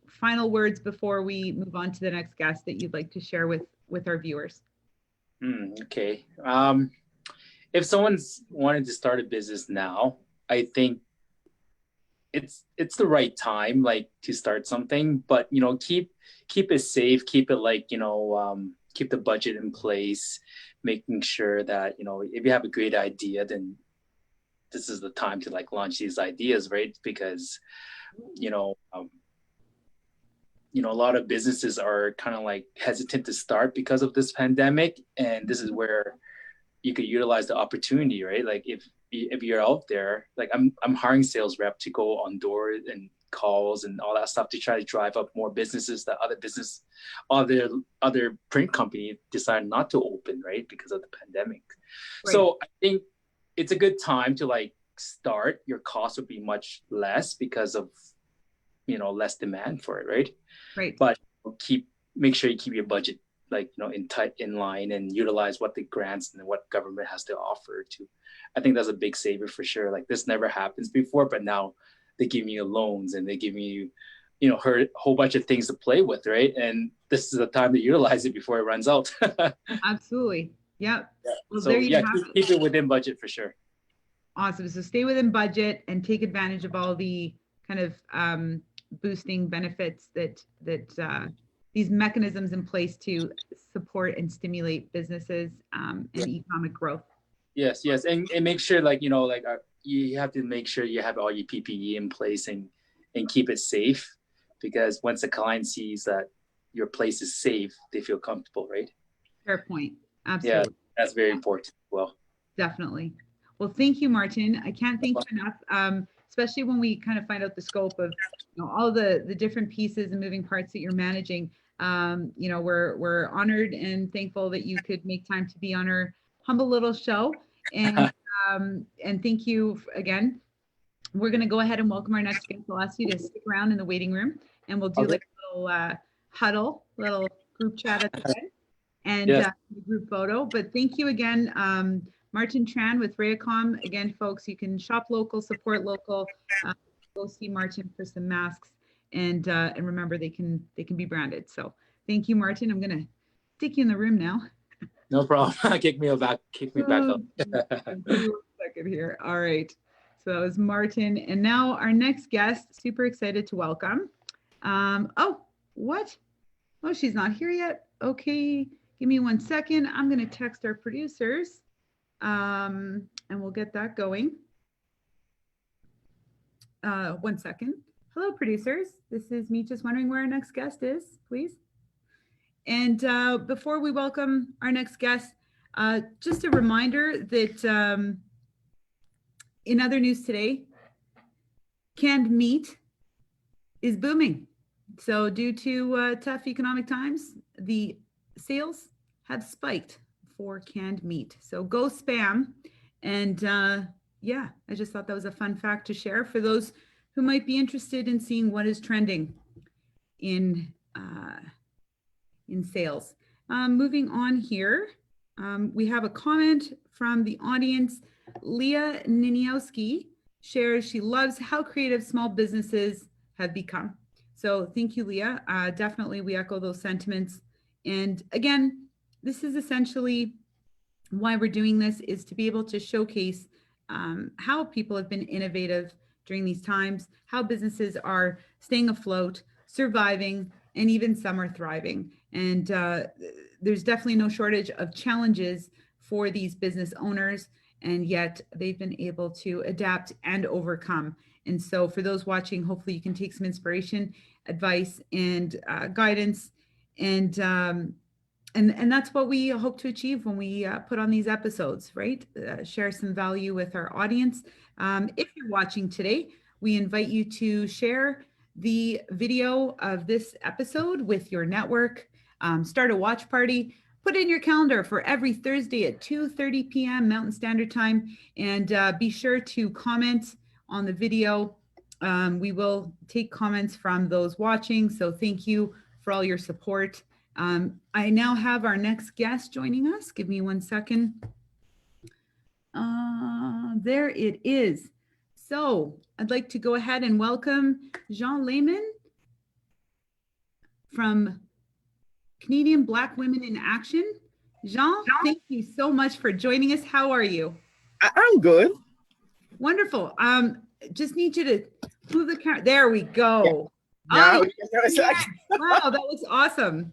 Speaker 1: final words before we move on to the next guest that you'd like to share with our viewers.
Speaker 4: Okay. If someone's wanting to start a business now, I think it's the right time, like, to start something, but keep it safe, keep it keep the budget in place, making sure that if you have a great idea, then this is the time to launch these ideas, right? Because a lot of businesses are kind of hesitant to start because of this pandemic, and this is where you could utilize the opportunity, right? Like if you're out there, I'm hiring sales rep to go on doors and calls and all that stuff to try to drive up more businesses that other print company decided not to open, right, because of the pandemic. Right. So I think it's a good time to start. Your cost would be much less because of less demand for it, right?
Speaker 1: Right.
Speaker 4: But make sure you keep your budget in line, and utilize what the grants and what government has to offer to. I think that's a big saver for sure. This never happens before, but now they give you loans and they give you a whole bunch of things to play with, right? And this is the time to utilize it before it runs out.
Speaker 1: Absolutely. Yep.
Speaker 4: Yeah.
Speaker 1: Well,
Speaker 4: So
Speaker 1: there you have it.
Speaker 4: Keep it within budget for sure.
Speaker 1: Awesome. So stay within budget and take advantage of all the kind of boosting benefits that these mechanisms in place to support and stimulate businesses and economic growth.
Speaker 4: Yes, and make sure you have to make sure you have all your PPE in place and keep it safe, because once the client sees that your place is safe, they feel comfortable, right?
Speaker 1: Fair point. Absolutely.
Speaker 4: Yeah, that's very important. Well,
Speaker 1: definitely. Well, thank you, Martin. I can't thank you enough, especially when we kind of find out the scope of all the different pieces and moving parts that you're managing. We're honored and thankful that you could make time to be on our humble little show. And thank you again. We're going to go ahead and welcome our next guest. I'll ask you to stick around in the waiting room, and we'll do a little huddle, little group chat at the end, and group photo. But thank you again, Martin Tran with Rayacom. Again, folks, you can shop local, support local. Go see Martin for some masks, and remember, they can be branded. So thank you, Martin. I'm going to stick you in the room now.
Speaker 4: No problem. Kick me back up.
Speaker 1: Give me 1 second here. All right. So that was Martin. And now our next guest, super excited to welcome. What? Oh, she's not here yet. Okay. Give me 1 second. I'm going to text our producers and we'll get that going. 1 second. Hello, producers. This is me just wondering where our next guest is, please. And before we welcome our next guest, just a reminder that in other news today, canned meat is booming. So due to tough economic times, the sales have spiked for canned meat. So go spam. And I just thought that was a fun fact to share for those who might be interested in seeing what is trending in sales. Moving on here, we have a comment from the audience. Leah Niniowski shares she loves how creative small businesses have become. So thank you, Leah. Definitely, we echo those sentiments. And again, this is essentially why we're doing this, is to be able to showcase how people have been innovative during these times, how businesses are staying afloat, surviving, and even some are thriving. And there's definitely no shortage of challenges for these business owners, and yet they've been able to adapt and overcome. And so for those watching, hopefully you can take some inspiration, advice, and guidance. And that's what we hope to achieve when we put on these episodes, right? Share some value with our audience. If you're watching today, we invite you to share the video of this episode with your network. Start a watch party. Put in your calendar for every Thursday at 2:30 p.m. Mountain Standard Time, and be sure to comment on the video. We will take comments from those watching, so thank you for all your support. I now have our next guest joining us. Give me 1 second. There it is. So I'd like to go ahead and welcome Jeanne Lehman from Canadian Black Women in Action. Jeanne, thank you so much for joining us. How are you?
Speaker 5: I'm good.
Speaker 1: Wonderful. Just need you to move the camera. There we go.
Speaker 5: Now,
Speaker 1: Yeah. Wow, that looks awesome.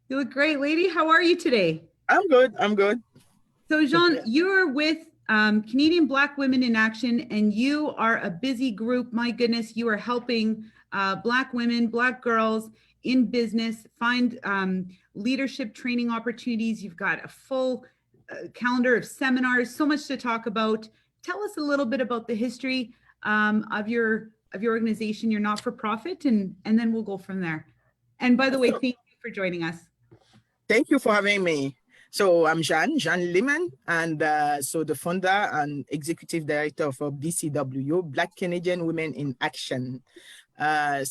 Speaker 1: You look great, lady. How are you today?
Speaker 5: I'm good. I'm good.
Speaker 1: So, Jeanne, you're with Canadian Black Women in Action, and you are a busy group. My goodness, you are helping Black women, Black girls in business find leadership training opportunities. You've got a full calendar of seminars, so much to talk about. Tell us a little bit about the history of your organization, your not-for-profit, and then we'll go from there. And by the way, thank you for joining us.
Speaker 5: Thank you for having me. So I'm Jeanne Lehman, and so the founder and executive director of BCW, Black Canadian Women in Action. The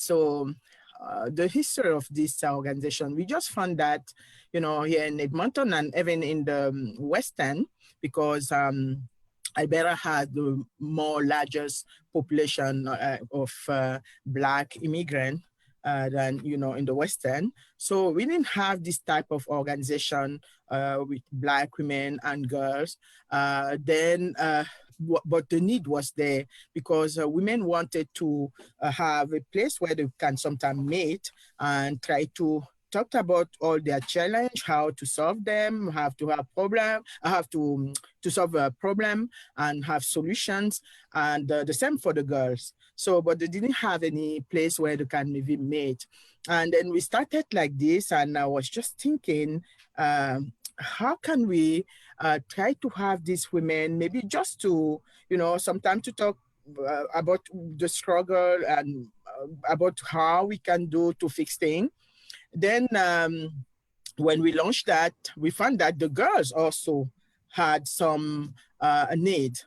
Speaker 5: history of this organization, we just found that, here in Edmonton and even in the West End, because Alberta has the more largest population of Black immigrants than, in the West End. So we didn't have this type of organization with Black women and girls. But the need was there because women wanted to have a place where they can sometimes meet and try to talk about all their challenge, how to solve them, how to have problem, how to solve a problem and have solutions, and the same for the girls. So, but they didn't have any place where they can maybe meet. And then we started like this, and I was just thinking, how can we try to have these women maybe just to, sometimes to talk about the struggle and about how we can do to fix things. Then when we launched that, we found that the girls also had some need.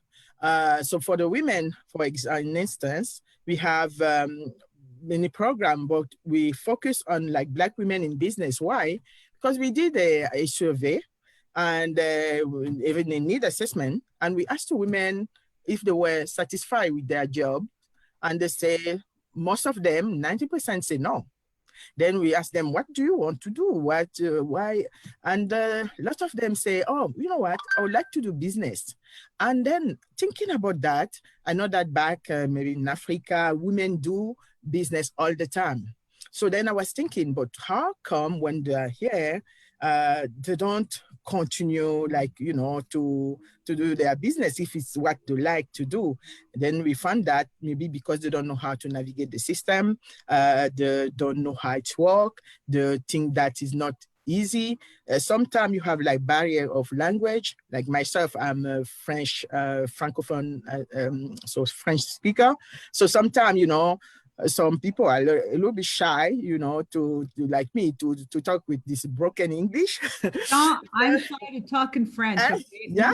Speaker 5: So for the women, for instance, we have many programs, but we focus on like Black women in business. Why? Because we did a survey and even a need assessment, and we asked the women if they were satisfied with their job, and they say, most of them, 90% say no. Then we ask them, what do you want to do? Why? And a lot of them say, oh, you know what? I would like to do business. And then thinking about that, I know that back maybe in Africa, women do business all the time. So then I was thinking, but how come when they're here, they don't continue to do their business if it's what they like to do? Then we found that maybe because they don't know how to navigate the system, they don't know how it works, they think that is not easy. Sometimes you have like barrier of language. Like myself, I'm a French francophone, so French speaker. So sometimes, some people are a little bit shy, to like me, to talk with this broken English.
Speaker 1: No, I'm shy to talk in French. Okay?
Speaker 5: Yeah.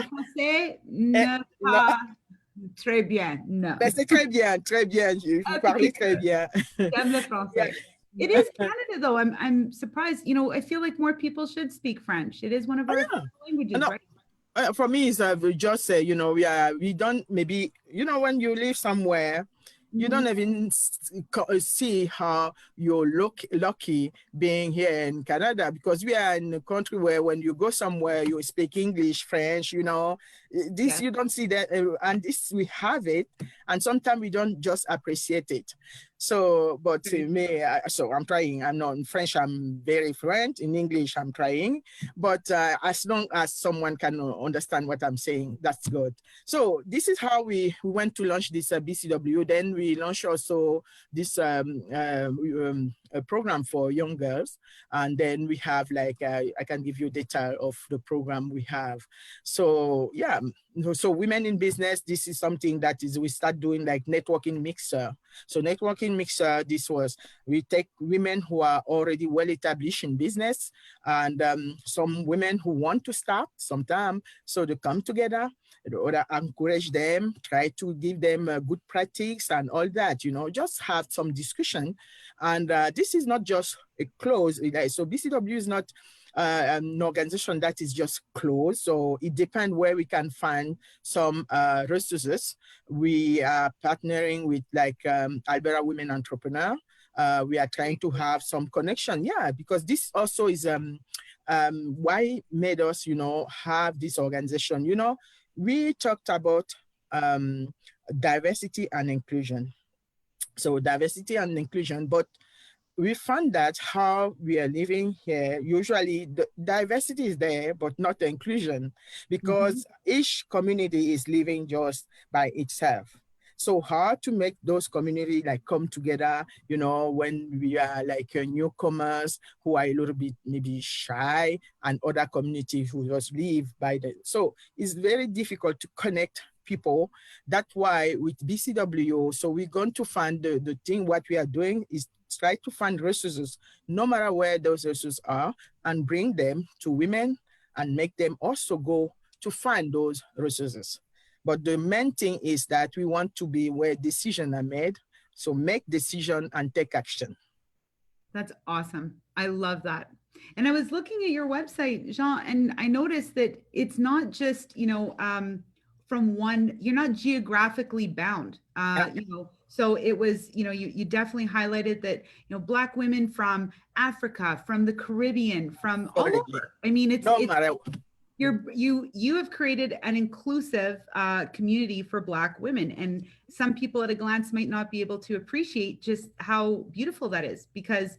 Speaker 1: Ne pas très bien. No.
Speaker 5: C'est très bien, très bien. Vous parlez très bien.
Speaker 1: J'aime le français. It is Canada, though. I'm surprised. I feel like more people should speak French. It is one of our languages, right?
Speaker 5: For me, it's just say, we don't maybe, when you live somewhere, you don't even see how you're lucky being here in Canada, because we are in a country where when you go somewhere, you speak English, French, this, you don't see that. And this, we have it. And sometimes we don't just appreciate it. So, but me, so I'm trying. I'm not in French. I'm very fluent. In English, I'm trying. But as long as someone can understand what I'm saying, that's good. So this is how we went to launch this BCW. Then we launched also this a program for young girls. And then we have like, I can give you detail of the program we have. So yeah, so women in business, this is something that we start doing like networking mixer. So networking mixer, we take women who are already well established in business and some women who want to start sometime. So they come together, or encourage them, try to give them good practice and all that, just have some discussion. And this is not just a close, so BCW is not an organization that is just closed. So it depends where we can find some resources. We are partnering with like Alberta Women Entrepreneur. We are trying to have some connection. Yeah, because this also is why made us, have this organization. We talked about diversity and inclusion. So diversity and inclusion, but we found that how we are living here, usually the diversity is there, but not the inclusion, because each community is living just by itself. So how to make those communities like come together, when we are like newcomers who are a little bit maybe shy, and other communities who just live by the, so it's very difficult to connect people. That's why with BCW, so we're going to find the thing, what we are doing is try to find resources, no matter where those resources are, and bring them to women and make them also go to find those resources. But the main thing is that we want to be where decisions are made. So make decision and take action.
Speaker 1: That's awesome. I love that. And I was looking at your website, Jean, and I noticed that it's not just, from one, you're not geographically bound, so it was, you definitely highlighted that, Black women from Africa, from the Caribbean, from all over. I mean, you have created an inclusive community for Black women, and some people at a glance might not be able to appreciate just how beautiful that is, because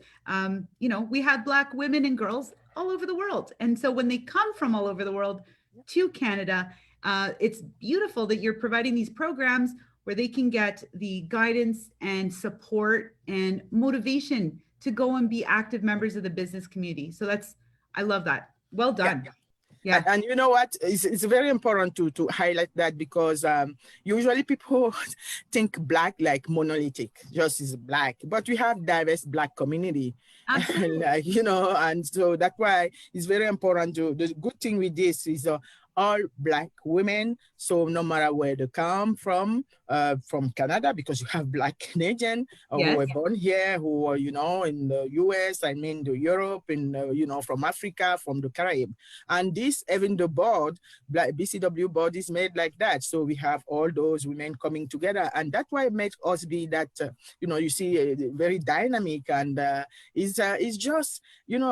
Speaker 1: we have Black women and girls all over the world, and so when they come from all over the world to Canada, it's beautiful that you're providing these programs where they can get the guidance and support and motivation to go and be active members of the business community. So I love that. Well done. Yeah.
Speaker 5: And you know what? It's very important to highlight that, because usually people think Black like monolithic, just is Black, but we have diverse Black community. And so that's why it's very important the good thing with this is all Black women. So no matter where they come from Canada, because you have Black Canadian who were born here, who are, in the US, the Europe, and, from Africa, from the Caribbean. And this, even the board, Black BCW board is made like that. So we have all those women coming together. And that's why it makes us be that, you see very dynamic, and it's just,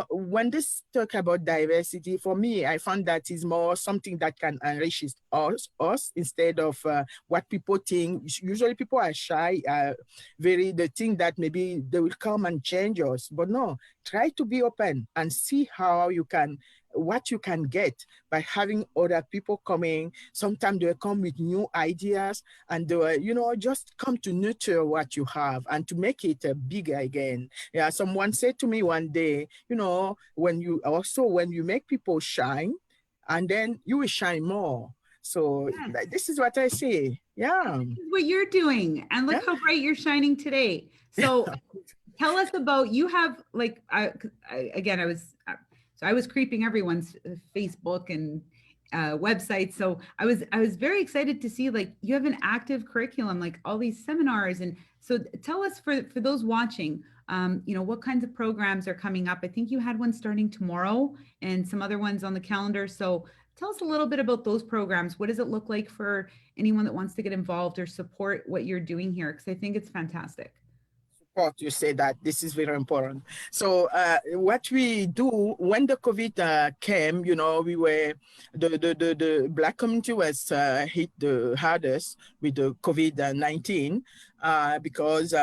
Speaker 5: when this talk about diversity, for me, I found that is more something that can enrich us instead of what people think. Usually people are shy, they think that maybe they will come and change us, but no, try to be open and see what you can get by having other people coming. Sometimes they come with new ideas, and they, just come to nurture what you have and to make it bigger again. Yeah, someone said to me one day, when you make people shine, and then you will shine more. So this is what I say. Yeah.
Speaker 1: This is what you're doing. And look how bright you're shining today. So tell us about, you have like, I was creeping everyone's Facebook and website. So I was very excited to see, like, you have an active curriculum, like all these seminars. And so tell us, for those watching, what kinds of programs are coming up. I think you had one starting tomorrow and some other ones on the calendar. So tell us a little bit about those programs. What does it look like for anyone that wants to get involved or support what you're doing here? Because I think it's fantastic.
Speaker 5: You say that this is very important. So what we do when the COVID came, we were the Black community was hit the hardest with the COVID-19 because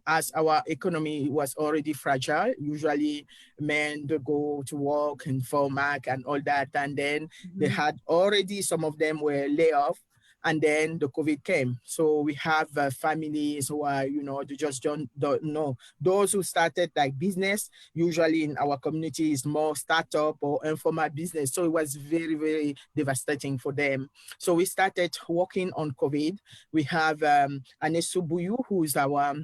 Speaker 5: as our economy was already fragile, usually men they go to work and FOMAC and all that, and then they had already, some of them were laid off. And then the COVID came. So we have families who are, they just don't know. Those who started like business, usually in our community is more startup or informal business. So it was very, very devastating for them. So we started working on COVID. We have Anesu Buyu, who is our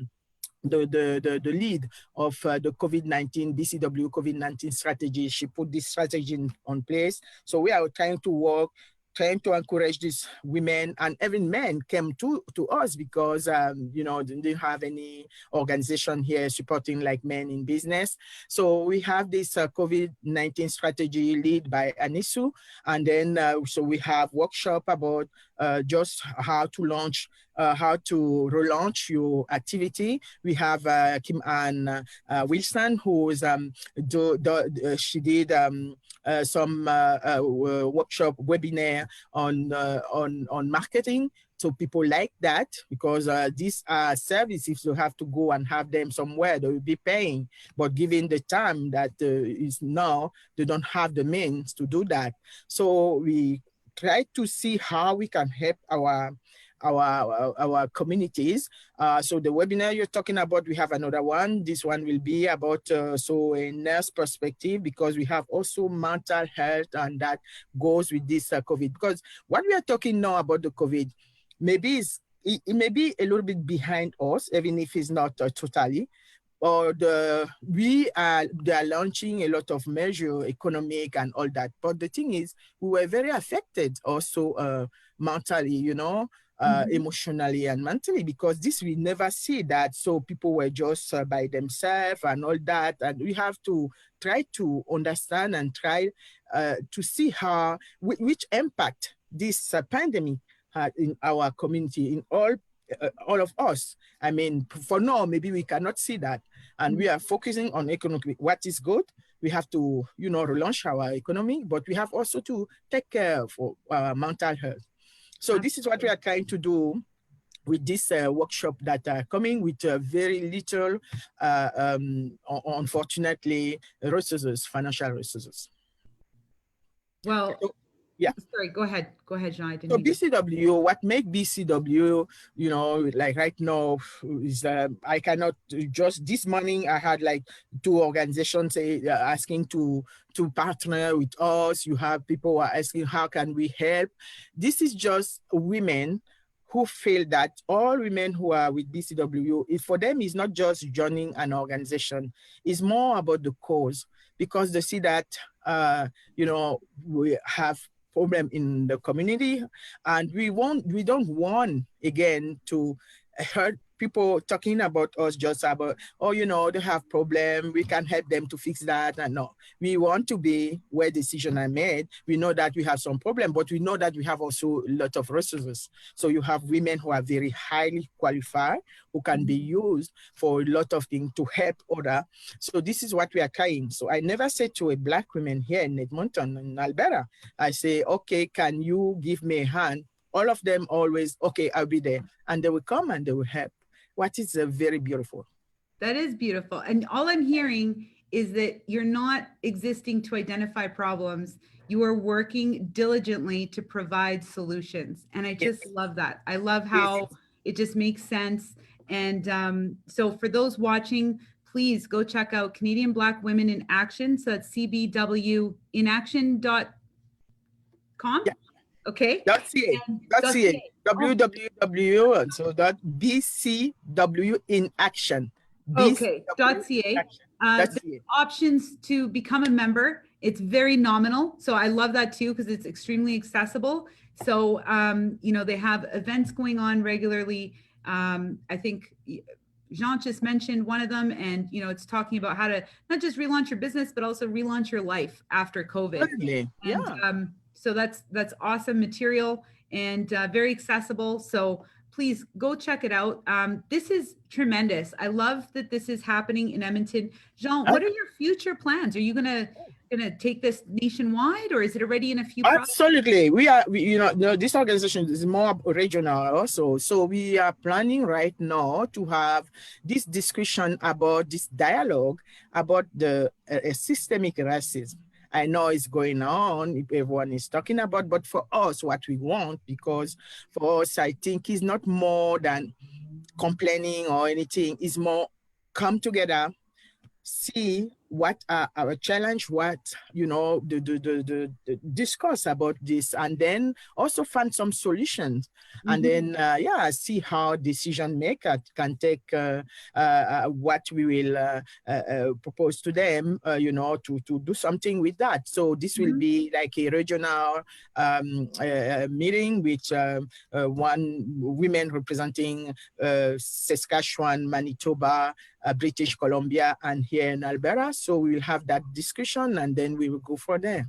Speaker 5: the lead of the COVID-19, BCW COVID-19 strategy. She put this strategy on place. So we are trying to trying to encourage these women and even men came to us because, you know, they didn't have any organization here supporting like men in business. So we have this COVID-19 strategy led by Anisu. And then, so we have workshop about just how to launch, how to relaunch your activity. We have Kim Ann Wilson, who is, she did some workshop webinar on marketing. So people like that because these are services, you have to go and have them somewhere, they will be paying. But given the time that is now, they don't have the means to do that. So we try to see how we can help our communities. So the webinar you're talking about, we have another one. This one will be about so a nurse perspective, because we have also mental health, and that goes with this COVID. Because what we are talking now about the COVID, maybe it may be a little bit behind us, even if it's not totally. Or they are launching a lot of measure, economic and all that. But the thing is, we were very affected also mentally, you know, emotionally and mentally, because this we never see that. So people were just by themselves and all that. And we have to try to understand and try to see how, which impact this pandemic had in our community, in all of us. I mean, for now, maybe we cannot see that. And we are focusing on economic, what is good. We have to, you know, relaunch our economy, but we have also to take care of our mental health. So this is what we are trying to do with this workshop that are coming with very little, unfortunately, resources, financial resources.
Speaker 1: Well,
Speaker 5: so, yeah.
Speaker 1: Sorry, go ahead, Jeanne.
Speaker 5: So BCW, what makes BCW, you know, like right now is I cannot just, this morning I had like 2 organizations asking to partner with us. You have people who are asking, how can we help? This is just women who feel that all women who are with BCW, for them, is not just joining an organization, it's more about the cause, because they see that, you know, we have problem in the community, and we don't want again to hurt people talking about us just about, oh, you know, they have problem, we can help them to fix that. And no, we want to be where decisions are made. We know that we have some problem, but we know that we have also a lot of resources. So you have women who are very highly qualified, who can be used for a lot of things to help others. So this is what we are trying. So I never say to a Black woman here in Edmonton, in Alberta, I say, okay, can you give me a hand? All of them always, okay, I'll be there. And they will come and they will help. What is very beautiful.
Speaker 1: That is beautiful. And all I'm hearing is that you're not existing to identify problems. You are working diligently to provide solutions. And I just love that. I love how it just makes sense. And so for those watching, please go check out Canadian Black Women in Action. So that's cbwinaction.com.
Speaker 5: Yeah.
Speaker 1: Okay.
Speaker 5: .ca. www. And so that BCW in action.
Speaker 1: Okay. .ca. Options to become a member. It's very nominal. So I love that too, because it's extremely accessible. So, you know, they have events going on regularly. I think Jeanne just mentioned one of them, and, you know, it's talking about how to not just relaunch your business, but also relaunch your life after COVID.
Speaker 5: Certainly.
Speaker 1: And,
Speaker 5: yeah.
Speaker 1: So that's awesome material and very accessible. So please go check it out. This is tremendous. I love that this is happening in Edmonton. Jeanne, what are your future plans? Are you gonna take this nationwide, or is it already in a few?
Speaker 5: Absolutely. We are, you know, this organization is more regional also. So we are planning right now to have this discussion about this dialogue about the systemic racism. I know it's going on, if everyone is talking about, but for us, what we want, because for us, I think it's not more than complaining or anything, it's more come together, see what are our challenge, what, the discuss about this, and then also find some solutions. And then, see how decision maker can take what we will propose to them, to do something with that. So this will be like a regional meeting with one women representing Saskatchewan, Manitoba, British Columbia, and here in Alberta. So we will have that discussion, and then we will go from there.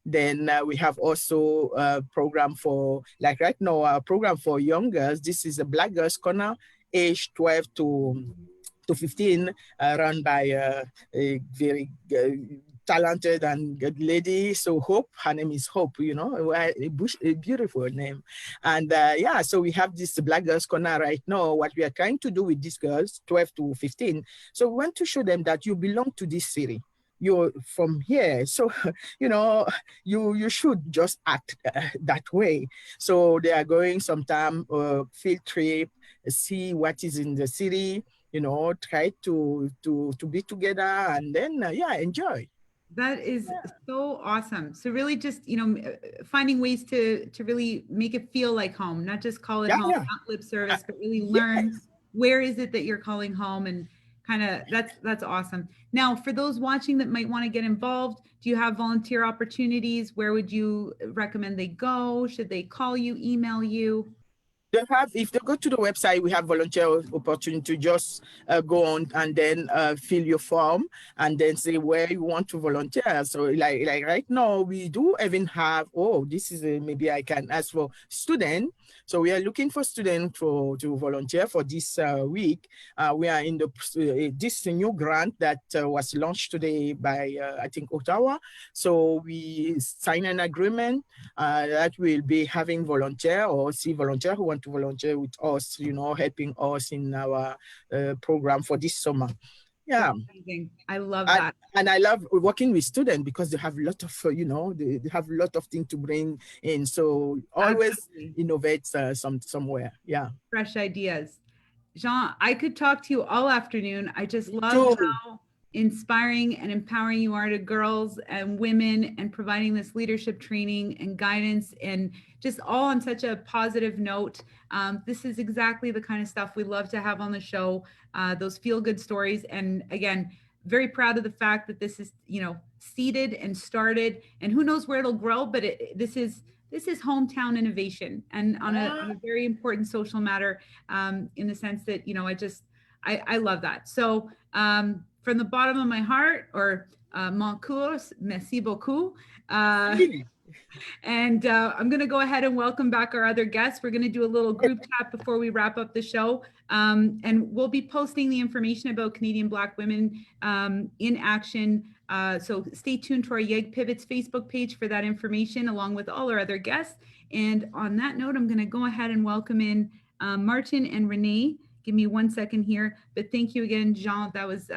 Speaker 5: Then we have also a program for, like right now, our program for young girls. This is a Black Girls Corner, age 12 to 15, run by a very talented and good lady. So Hope, her name is Hope, a beautiful name. And so we have this Black Girls Corner right now. What we are trying to do with these girls, 12 to 15. So we want to show them that you belong to this city. You're from here. So, you should just act that way. So they are going sometime field trip, see what is in the city, try to be together, and then, enjoy.
Speaker 1: That is so awesome. So really just, finding ways to really make it feel like home, not just call it home, not lip service, but really learn where is it that you're calling home, and kind of that's awesome. Now, for those watching that might want to get involved, do you have volunteer opportunities? Where would you recommend they go? Should they call you, email you?
Speaker 5: If they go to the website, we have volunteer opportunity to just go on and then fill your form and then say where you want to volunteer. So like right now, we do even have, this is maybe I can ask for student. So we are looking for students to volunteer for this week. We are in this new grant that was launched today by, I think, Ottawa. So we sign an agreement that will be having volunteer or see volunteer who want to volunteer with us, helping us in our program for this summer. Yeah.
Speaker 1: Amazing. I love that.
Speaker 5: And I love working with students because they have a lot of, they have a lot of things to bring in. So always innovate somewhere. Yeah.
Speaker 1: Fresh ideas. Jeanne, I could talk to you all afternoon. I just love how inspiring and empowering you are to girls and women, and providing this leadership training and guidance, and just all on such a positive note. This is exactly the kind of stuff we love to have on the show, those feel-good stories. And again, very proud of the fact that this is, seeded and started, and who knows where it'll grow, but this is hometown innovation, and on a very important social matter, in the sense that, I love that. So from the bottom of my heart, or mon cours, merci beaucoup. And I'm going to go ahead and welcome back our other guests. We're going to do a little group chat before we wrap up the show. And we'll be posting the information about Canadian Black women in action. So stay tuned to our YEG Pivots Facebook page for that information, along with all our other guests. And on that note, I'm going to go ahead and welcome in Martin and Rene. Give me 1 second here. But thank you again, Jeanne. That was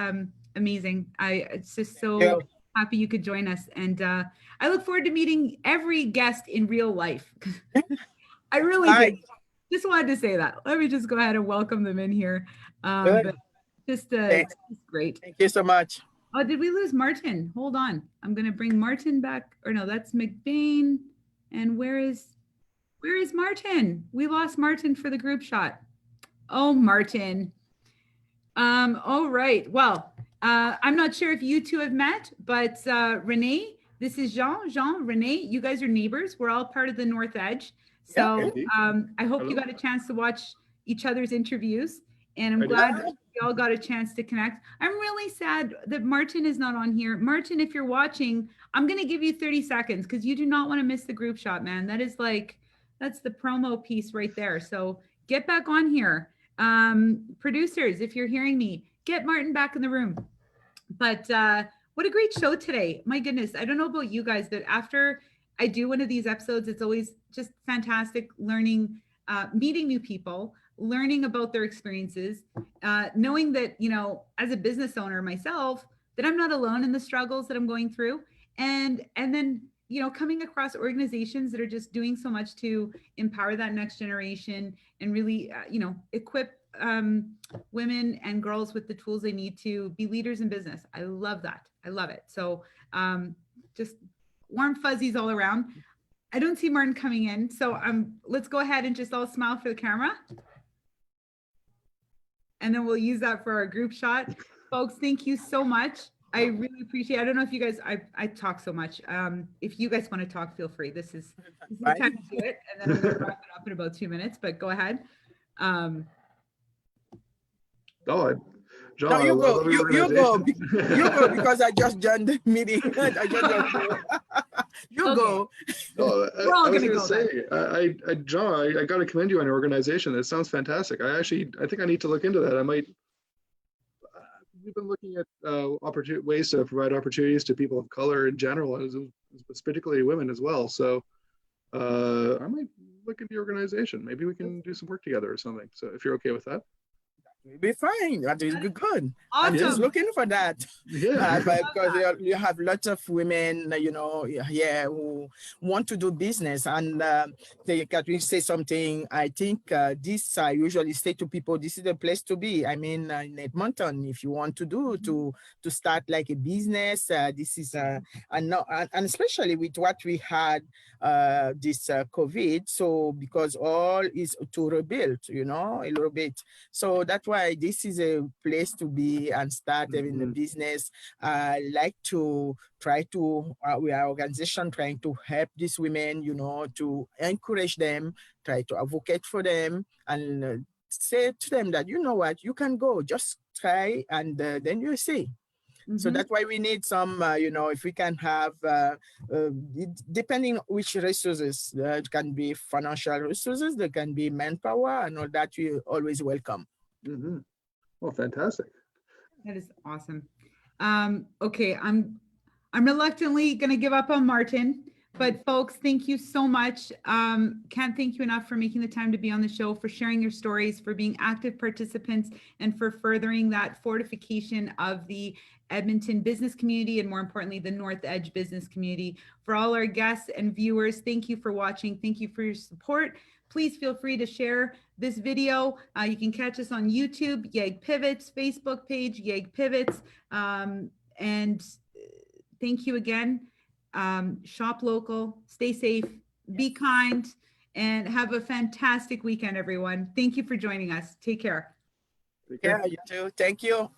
Speaker 1: amazing. It's just so happy you could join us. And I look forward to meeting every guest in real life. I really just wanted to say that. Let me just go ahead and welcome them in here. But just great.
Speaker 5: Thank you so much.
Speaker 1: Oh, did we lose Martin? Hold on. I'm going to bring Martin back. Or no, that's McBain. And where is Martin? We lost Martin for the group shot. Oh, Martin. All right. Well, I'm not sure if you two have met, but Rene, this is Jeanne, Rene, you guys are neighbors. We're all part of the North Edge. So I hope you got a chance to watch each other's interviews, and I'm glad that we all got a chance to connect. I'm really sad that Martin is not on here. Martin, if you're watching, I'm going to give you 30 seconds because you do not want to miss the group shot, man. That's the promo piece right there. So get back on here. Producers, if you're hearing me, get Martin back in the room. But what a great show today. My goodness. I don't know about you guys, but after I do one of these episodes, it's always just fantastic learning, meeting new people, learning about their experiences, knowing that, as a business owner myself, that I'm not alone in the struggles that I'm going through. And then, coming across organizations that are just doing so much to empower that next generation and really, equip women and girls with the tools they need to be leaders in business. I love that. I love it. So just warm fuzzies all around. I don't see Martin coming in. So let's go ahead and just all smile for the camera. And then we'll use that for our group shot. Folks, thank you so much. I really appreciate it. I don't know if you guys, I talk so much. If you guys want to talk, feel free. This is the time to do it. And then I'm going to wrap it up in about 2 minutes, but go ahead.
Speaker 3: John,
Speaker 5: No, you go. You go. You go because I just joined the meeting. I just you
Speaker 1: Okay.
Speaker 5: go.
Speaker 3: No,
Speaker 1: We're all
Speaker 3: I was
Speaker 1: gonna
Speaker 3: going to
Speaker 1: go
Speaker 3: say, John, I got to commend you on your organization. It sounds fantastic. I think I need to look into that. I might. We've been looking at ways to provide opportunities to people of color in general, and particularly women as well. So I might look into your organization. Maybe we can do some work together or something. So if you're okay with that.
Speaker 5: We'll be fine. That is good.
Speaker 1: Awesome.
Speaker 5: I'm just looking for that.
Speaker 3: Yeah.
Speaker 5: Because you have lots of women, here who want to do business, and they can say something. I think this I usually say to people, this is the place to be. I mean, in Edmonton, if you want to start like a business, this is and especially with what we had this COVID. So because all is to rebuild, a little bit. So that's why this is a place to be and start having a business. I like to try to, we are organization trying to help these women, to encourage them, try to advocate for them, and say to them that, you know what, you can go, just try, and then you see. So that's why we need some, if we can have, depending which resources, it can be financial resources, there can be manpower, and all that, we always welcome.
Speaker 3: Well, fantastic.
Speaker 1: That is awesome. Okay, I'm reluctantly going to give up on Martin, but folks, thank you so much. Can't thank you enough for making the time to be on the show, for sharing your stories, for being active participants, and for furthering that fortification of the Edmonton business community, and more importantly, the North Edge business community. For all our guests and viewers, thank you for watching. Thank you for your support. Please feel free to share this video. You can catch us on YouTube, YEG Pivots, Facebook page, YEG Pivots. And thank you again. Shop local, stay safe, be kind, and have a fantastic weekend, everyone. Thank you for joining us. Take care.
Speaker 5: Yeah, you too. Thank you.